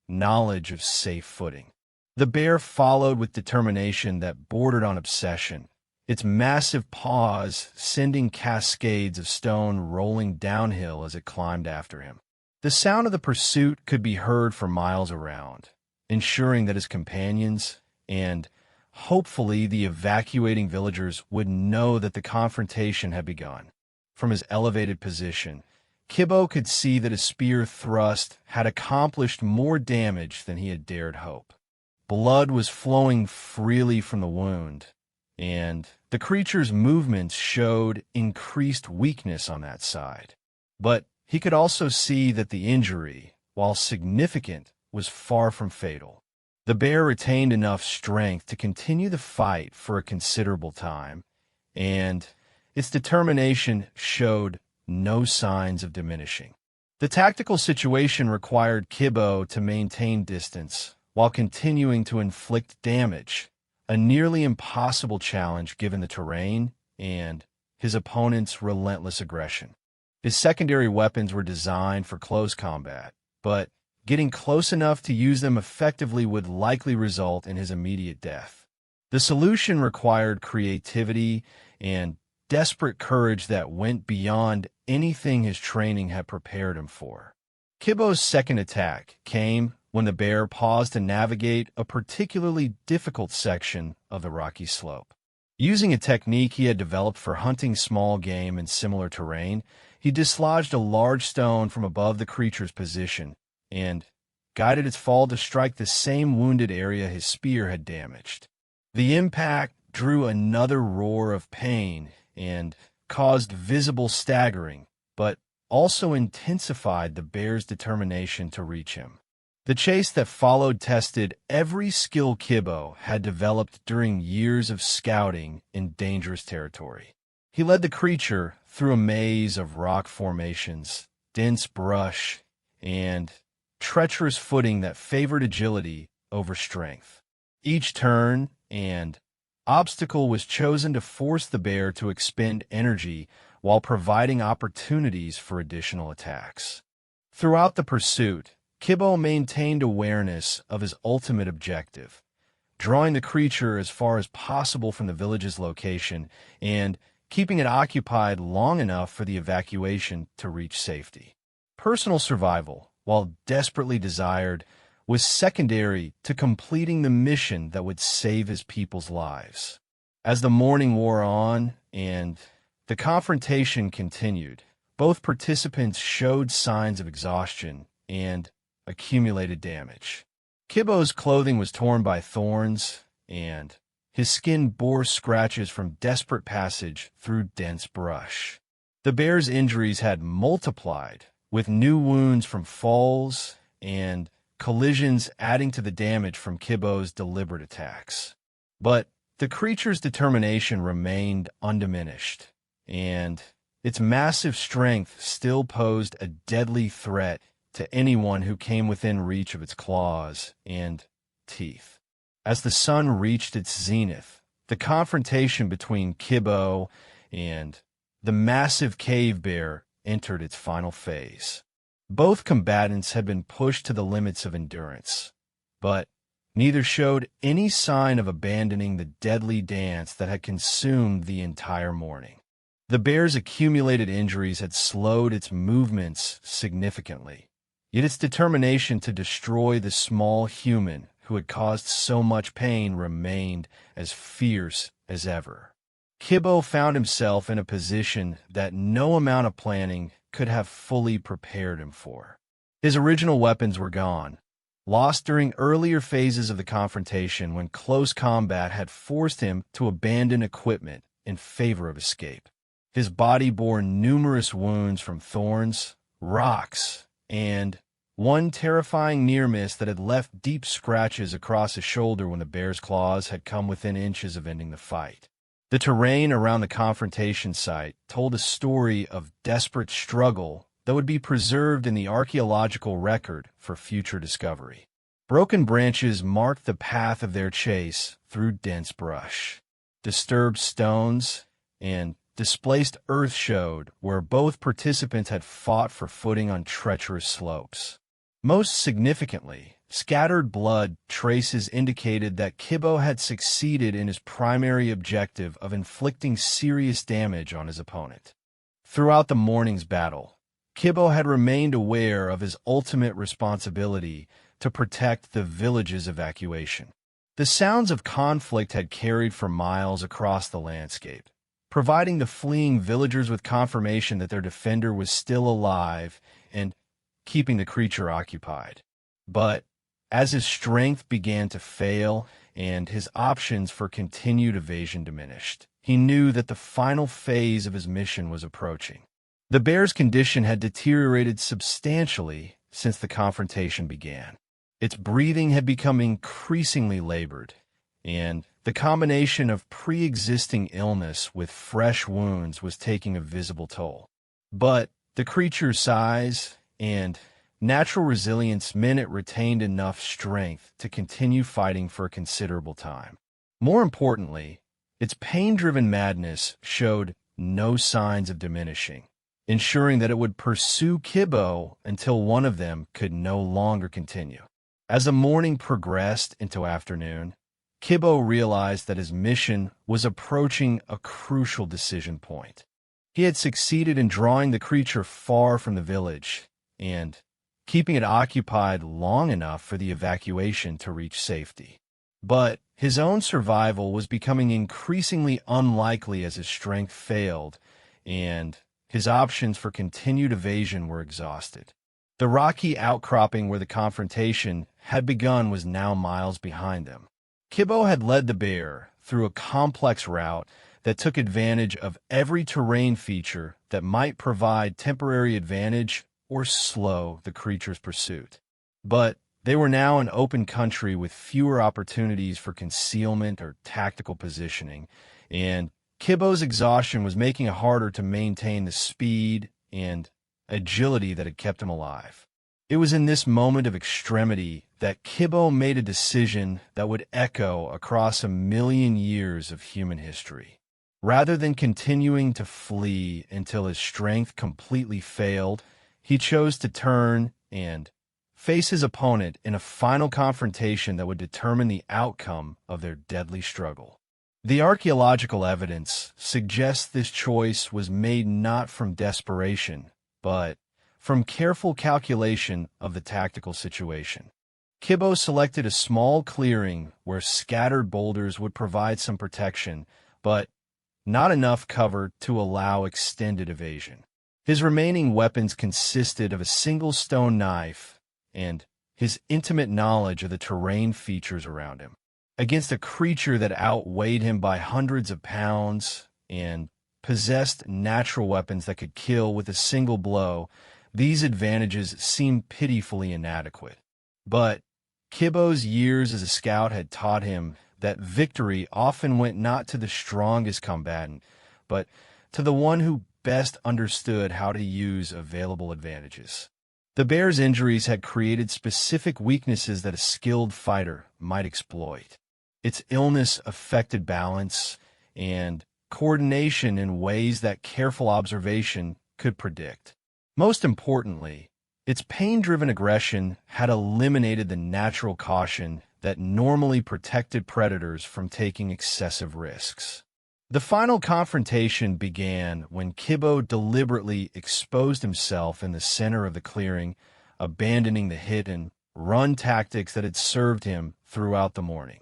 knowledge of safe footing. The bear followed with determination that bordered on obsession, its massive paws sending cascades of stone rolling downhill as it climbed after him. The sound of the pursuit could be heard for miles around, ensuring that his companions and hopefully the evacuating villagers would know that the confrontation had begun. From his elevated position, Kibbo could see that his spear thrust had accomplished more damage than he had dared hope. Blood was flowing freely from the wound, and the creature's movements showed increased weakness on that side. But he could also see that the injury, while significant, was far from fatal. The bear retained enough strength to continue the fight for a considerable time, and its determination showed no signs of diminishing. The tactical situation required Kibbo to maintain distance while continuing to inflict damage, a nearly impossible challenge given the terrain and his opponent's relentless aggression. His secondary weapons were designed for close combat, but getting close enough to use them effectively would likely result in his immediate death. The solution required creativity and desperate courage that went beyond anything his training had prepared him for. Kibbo's second attack came when the bear paused to navigate a particularly difficult section of the rocky slope. Using a technique he had developed for hunting small game in similar terrain, he dislodged a large stone from above the creature's position and guided its fall to strike the same wounded area his spear had damaged. The impact drew another roar of pain and caused visible staggering, but also intensified the bear's determination to reach him. The chase that followed tested every skill Kibbo had developed during years of scouting in dangerous territory. He led the creature through a maze of rock formations, dense brush, and treacherous footing that favored agility over strength. Each turn and obstacle was chosen to force the bear to expend energy while providing opportunities for additional attacks. Throughout the pursuit, Kibbo maintained awareness of his ultimate objective, drawing the creature as far as possible from the village's location and keeping it occupied long enough for the evacuation to reach safety. Personal survival, while desperately desired, was secondary to completing the mission that would save his people's lives. As the morning wore on and the confrontation continued, both participants showed signs of exhaustion and accumulated damage. Kibbo's clothing was torn by thorns, and his skin bore scratches from desperate passage through dense brush. The bear's injuries had multiplied, with new wounds from falls and collisions adding to the damage from Kibbo's deliberate attacks. But the creature's determination remained undiminished, and its massive strength still posed a deadly threat to anyone who came within reach of its claws and teeth. As the sun reached its zenith, the confrontation between Kibbo and the massive cave bear entered its final phase. Both combatants had been pushed to the limits of endurance, but neither showed any sign of abandoning the deadly dance that had consumed the entire morning. The bear's accumulated injuries had slowed its movements significantly, yet its determination to destroy the small human who had caused so much pain remained as fierce as ever. Kibbo found himself in a position that no amount of planning could have fully prepared him for. His original weapons were gone, lost during earlier phases of the confrontation when close combat had forced him to abandon equipment in favor of escape. His body bore numerous wounds from thorns, rocks, and one terrifying near miss that had left deep scratches across his shoulder when the bear's claws had come within inches of ending the fight. The terrain around the confrontation site told a story of desperate struggle that would be preserved in the archaeological record for future discovery. Broken branches marked the path of their chase through dense brush. Disturbed stones and displaced earth showed where both participants had fought for footing on treacherous slopes. Most significantly, scattered blood traces indicated that Kibbo had succeeded in his primary objective of inflicting serious damage on his opponent. Throughout the morning's battle, Kibbo had remained aware of his ultimate responsibility to protect the village's evacuation. The sounds of conflict had carried for miles across the landscape, providing the fleeing villagers with confirmation that their defender was still alive and keeping the creature occupied. But as his strength began to fail and his options for continued evasion diminished, he knew that the final phase of his mission was approaching. The bear's condition had deteriorated substantially since the confrontation began. Its breathing had become increasingly labored, and the combination of pre-existing illness with fresh wounds was taking a visible toll. But the creature's size and natural resilience meant it retained enough strength to continue fighting for a considerable time. More importantly, its pain-driven madness showed no signs of diminishing, ensuring that it would pursue Kibbo until one of them could no longer continue. As the morning progressed into afternoon, Kibbo realized that his mission was approaching a crucial decision point. He had succeeded in drawing the creature far from the village and keeping it occupied long enough for the evacuation to reach safety. But his own survival was becoming increasingly unlikely as his strength failed and his options for continued evasion were exhausted. The rocky outcropping where the confrontation had begun was now miles behind them. Kibbo had led the bear through a complex route that took advantage of every terrain feature that might provide temporary advantage or slow the creature's pursuit. But they were now in open country with fewer opportunities for concealment or tactical positioning, and Kibbo's exhaustion was making it harder to maintain the speed and agility that had kept him alive. It was in this moment of extremity that Kibbo made a decision that would echo across 1,000,000 years of human history. Rather than continuing to flee until his strength completely failed, he chose to turn and face his opponent in a final confrontation that would determine the outcome of their deadly struggle. The archaeological evidence suggests this choice was made not from desperation, but from careful calculation of the tactical situation. Kibbo selected a small clearing where scattered boulders would provide some protection, but not enough cover to allow extended evasion. His remaining weapons consisted of a single stone knife and his intimate knowledge of the terrain features around him. Against a creature that outweighed him by hundreds of pounds and possessed natural weapons that could kill with a single blow, these advantages seemed pitifully inadequate. But Kibbo's years as a scout had taught him that victory often went not to the strongest combatant, but to the one who best understood how to use available advantages. The bear's injuries had created specific weaknesses that a skilled fighter might exploit. Its illness affected balance and coordination in ways that careful observation could predict. Most importantly, its pain-driven aggression had eliminated the natural caution that normally protected predators from taking excessive risks. The final confrontation began when Kibbo deliberately exposed himself in the center of the clearing, abandoning the hit-and-run tactics that had served him throughout the morning.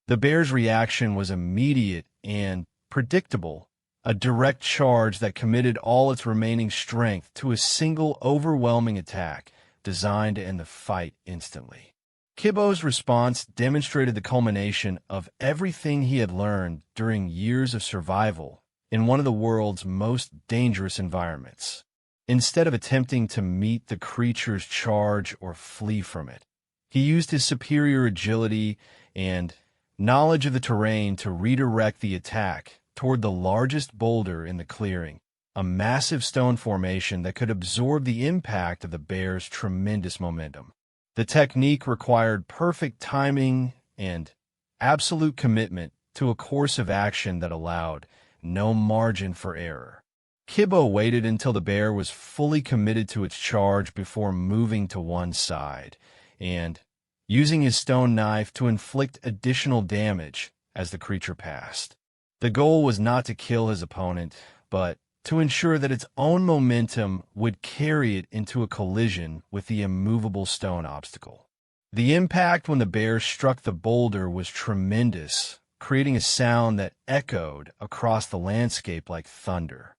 The bear's reaction was immediate and predictable, a direct charge that committed all its remaining strength to a single overwhelming attack designed to end the fight instantly. Kibbo's response demonstrated the culmination of everything he had learned during years of survival in one of the world's most dangerous environments. instead of attempting to meet the creature's charge or flee from it. He used his superior agility and knowledge of the terrain to redirect the attack toward the largest boulder in the clearing, a massive stone formation that could absorb the impact of the bear's tremendous momentum. The technique required perfect timing and absolute commitment to a course of action that allowed no margin for error. Kibbo waited until the bear was fully committed to its charge before moving to one side and using his stone knife to inflict additional damage as the creature passed. The goal was not to kill his opponent, but to ensure that its own momentum would carry it into a collision with the immovable stone obstacle. The impact when the bear struck the boulder was tremendous, creating a sound that echoed across the landscape like thunder.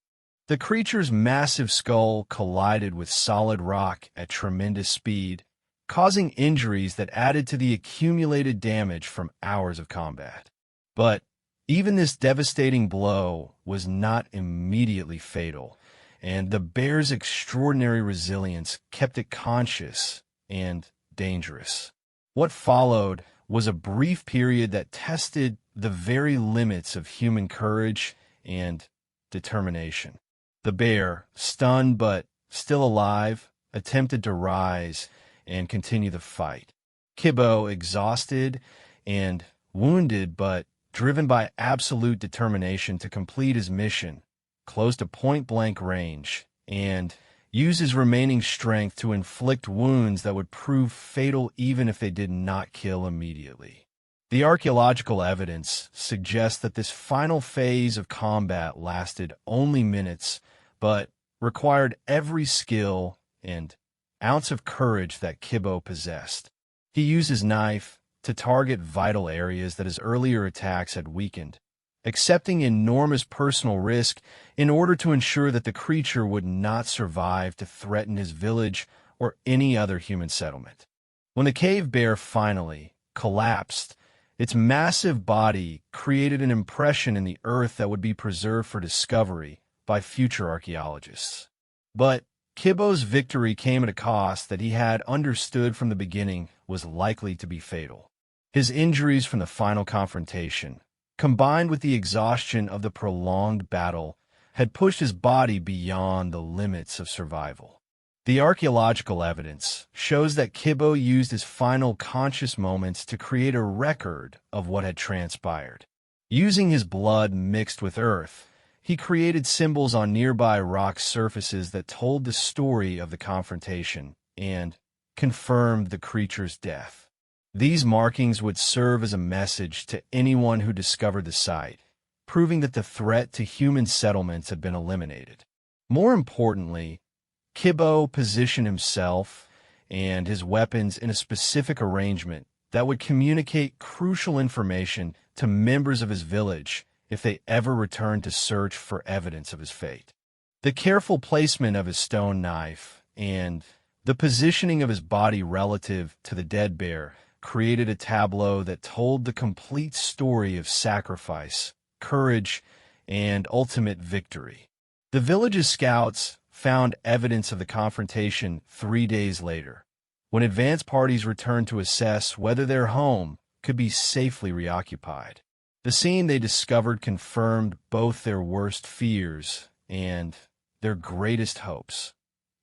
The creature's massive skull collided with solid rock at tremendous speed, causing injuries that added to the accumulated damage from hours of combat. But even this devastating blow was not immediately fatal, and the bear's extraordinary resilience kept it conscious and dangerous. What followed was a brief period that tested the very limits of human courage and determination. The bear, stunned but still alive, attempted to rise and continue the fight. Kibbo, exhausted and wounded but driven by absolute determination to complete his mission, closed to point-blank range and used his remaining strength to inflict wounds that would prove fatal even if they did not kill immediately. The archaeological evidence suggests that this final phase of combat lasted only minutes, but required every skill and ounce of courage that Kibbo possessed. He used his knife to target vital areas that his earlier attacks had weakened, accepting enormous personal risk in order to ensure that the creature would not survive to threaten his village or any other human settlement. When the cave bear finally collapsed, its massive body created an impression in the earth that would be preserved for discovery by future archaeologists. But Kibbo's victory came at a cost that he had understood from the beginning was likely to be fatal. His injuries from the final confrontation, combined with the exhaustion of the prolonged battle, had pushed his body beyond the limits of survival. The archaeological evidence shows that Kibbo used his final conscious moments to create a record of what had transpired. Using his blood mixed with earth, he created symbols on nearby rock surfaces that told the story of the confrontation and confirmed the creature's death. These markings would serve as a message to anyone who discovered the site, proving that the threat to human settlements had been eliminated. More importantly, Kibbo positioned himself and his weapons in a specific arrangement that would communicate crucial information to members of his village if they ever returned to search for evidence of his fate. The careful placement of his stone knife and the positioning of his body relative to the dead bear created a tableau that told the complete story of sacrifice, courage, and ultimate victory. The village's scouts found evidence of the confrontation 3 days later, when advance parties returned to assess whether their home could be safely reoccupied. The scene they discovered confirmed both their worst fears and their greatest hopes.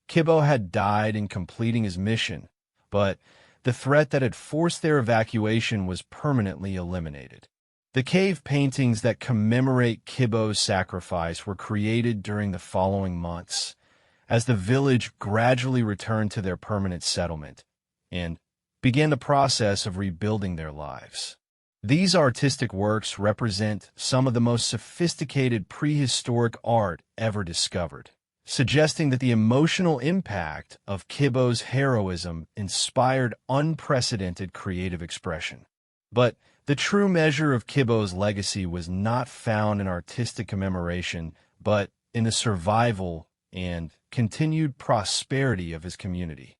Kibbo had died in completing his mission, but the threat that had forced their evacuation was permanently eliminated. The cave paintings that commemorate Kibbo's sacrifice were created during the following months, as the village gradually returned to their permanent settlement and began the process of rebuilding their lives. These artistic works represent some of the most sophisticated prehistoric art ever discovered, suggesting that the emotional impact of Kibbo's heroism inspired unprecedented creative expression. But the true measure of Kibbo's legacy was not found in artistic commemoration, but in the survival and continued prosperity of his community.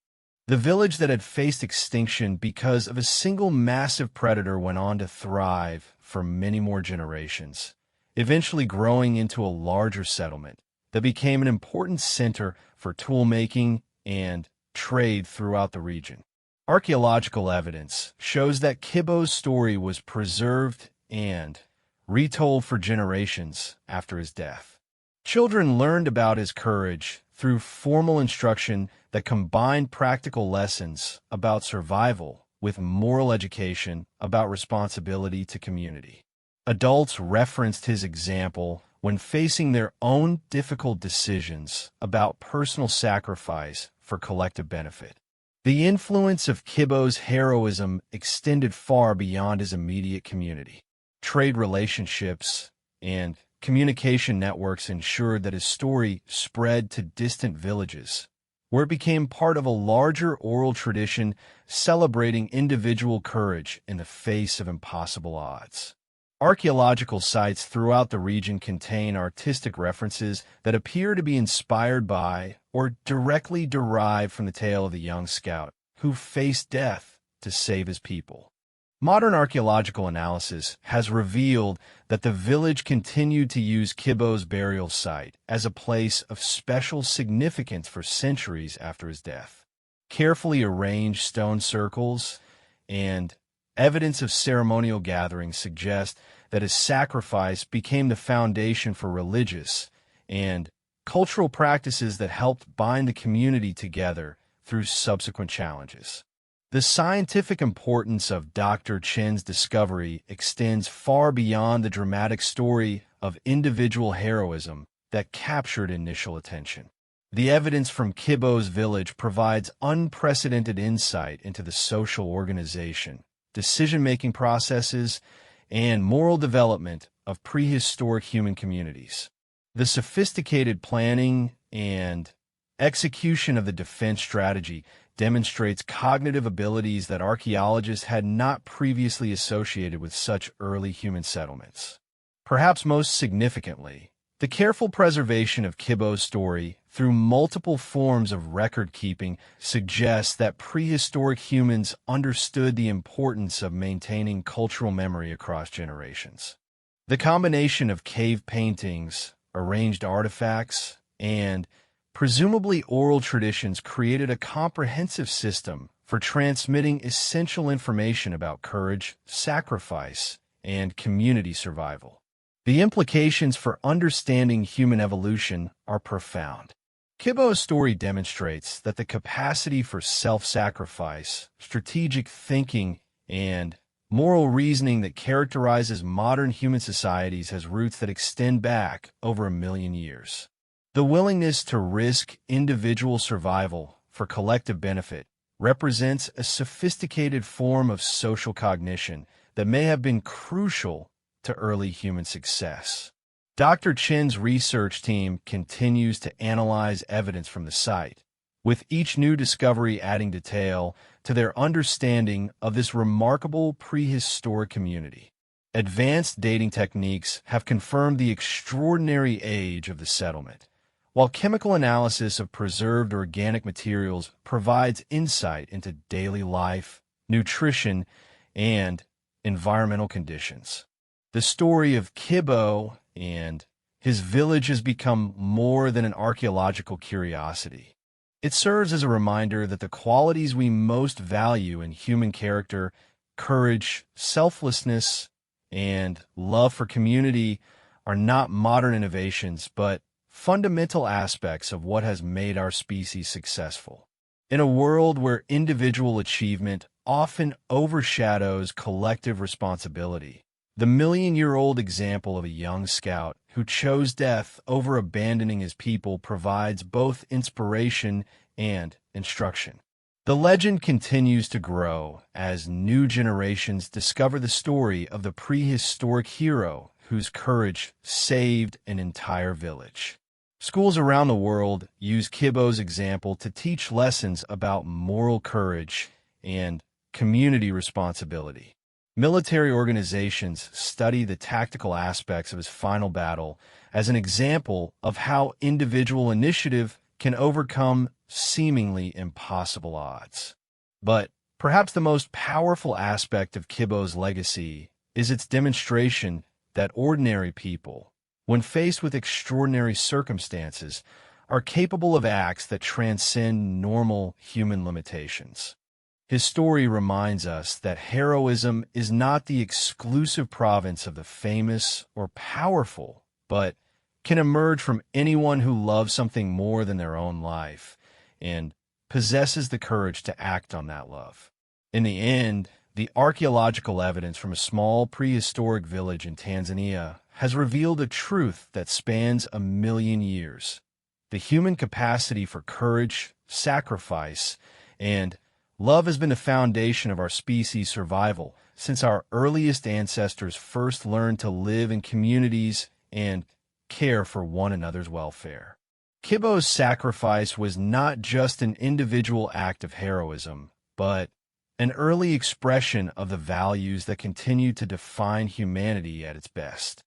The village that had faced extinction because of a single massive predator went on to thrive for many more generations, eventually growing into a larger settlement that became an important center for tool-making and trade throughout the region. Archaeological evidence shows that Kibo's story was preserved and retold for generations after his death. Children learned about his courage through formal instruction that combined practical lessons about survival with moral education about responsibility to community. Adults referenced his example when facing their own difficult decisions about personal sacrifice for collective benefit. The influence of Kibo's heroism extended far beyond his immediate community. Trade relationships and communication networks ensured that his story spread to distant villages, where it became part of a larger oral tradition celebrating individual courage in the face of impossible odds. Archaeological sites throughout the region contain artistic references that appear to be inspired by or directly derived from the tale of the young scout who faced death to save his people. Modern archaeological analysis has revealed that the village continued to use Kibo's burial site as a place of special significance for centuries after his death. Carefully arranged stone circles and evidence of ceremonial gatherings suggest that his sacrifice became the foundation for religious and cultural practices that helped bind the community together through subsequent challenges. The scientific importance of Dr. Chen's discovery extends far beyond the dramatic story of individual heroism that captured initial attention. The evidence from Kibo's village provides unprecedented insight into the social organization, decision-making processes, and moral development of prehistoric human communities. The sophisticated planning and execution of the defense strategy demonstrates cognitive abilities that archaeologists had not previously associated with such early human settlements. Perhaps most significantly, the careful preservation of Kibo's story through multiple forms of record-keeping suggests that prehistoric humans understood the importance of maintaining cultural memory across generations. The combination of cave paintings, arranged artifacts, and presumably oral traditions created a comprehensive system for transmitting essential information about courage, sacrifice, and community survival. The implications for understanding human evolution are profound. Kibo's story demonstrates that the capacity for self-sacrifice, strategic thinking, and moral reasoning that characterizes modern human societies has roots that extend back over 1 million years. The willingness to risk individual survival for collective benefit represents a sophisticated form of social cognition that may have been crucial to early human success. Dr. Chen's research team continues to analyze evidence from the site, with each new discovery adding detail to their understanding of this remarkable prehistoric community. Advanced dating techniques have confirmed the extraordinary age of the settlement, while chemical analysis of preserved organic materials provides insight into daily life, nutrition, and environmental conditions. The story of Kibo and his village has become more than an archaeological curiosity. It serves as a reminder that the qualities we most value in human character, courage, selflessness, and love for community are not modern innovations, but fundamental aspects of what has made our species successful. In a world where individual achievement often overshadows collective responsibility, the million-year-old example of a young scout who chose death over abandoning his people provides both inspiration and instruction. The legend continues to grow as new generations discover the story of the prehistoric hero whose courage saved an entire village. Schools around the world use Kibo's example to teach lessons about moral courage and community responsibility. Military organizations study the tactical aspects of his final battle as an example of how individual initiative can overcome seemingly impossible odds. But perhaps the most powerful aspect of Kibo's legacy is its demonstration that ordinary people, when faced with extraordinary circumstances, are capable of acts that transcend normal human limitations. His story reminds us that heroism is not the exclusive province of the famous or powerful, but can emerge from anyone who loves something more than their own life and possesses the courage to act on that love. In the end, the archaeological evidence from a small prehistoric village in Tanzania has revealed a truth that spans 1,000,000 years. The human capacity for courage, sacrifice, and love has been the foundation of our species' survival since our earliest ancestors first learned to live in communities and care for one another's welfare. Kibo's sacrifice was not just an individual act of heroism, but an early expression of the values that continue to define humanity at its best.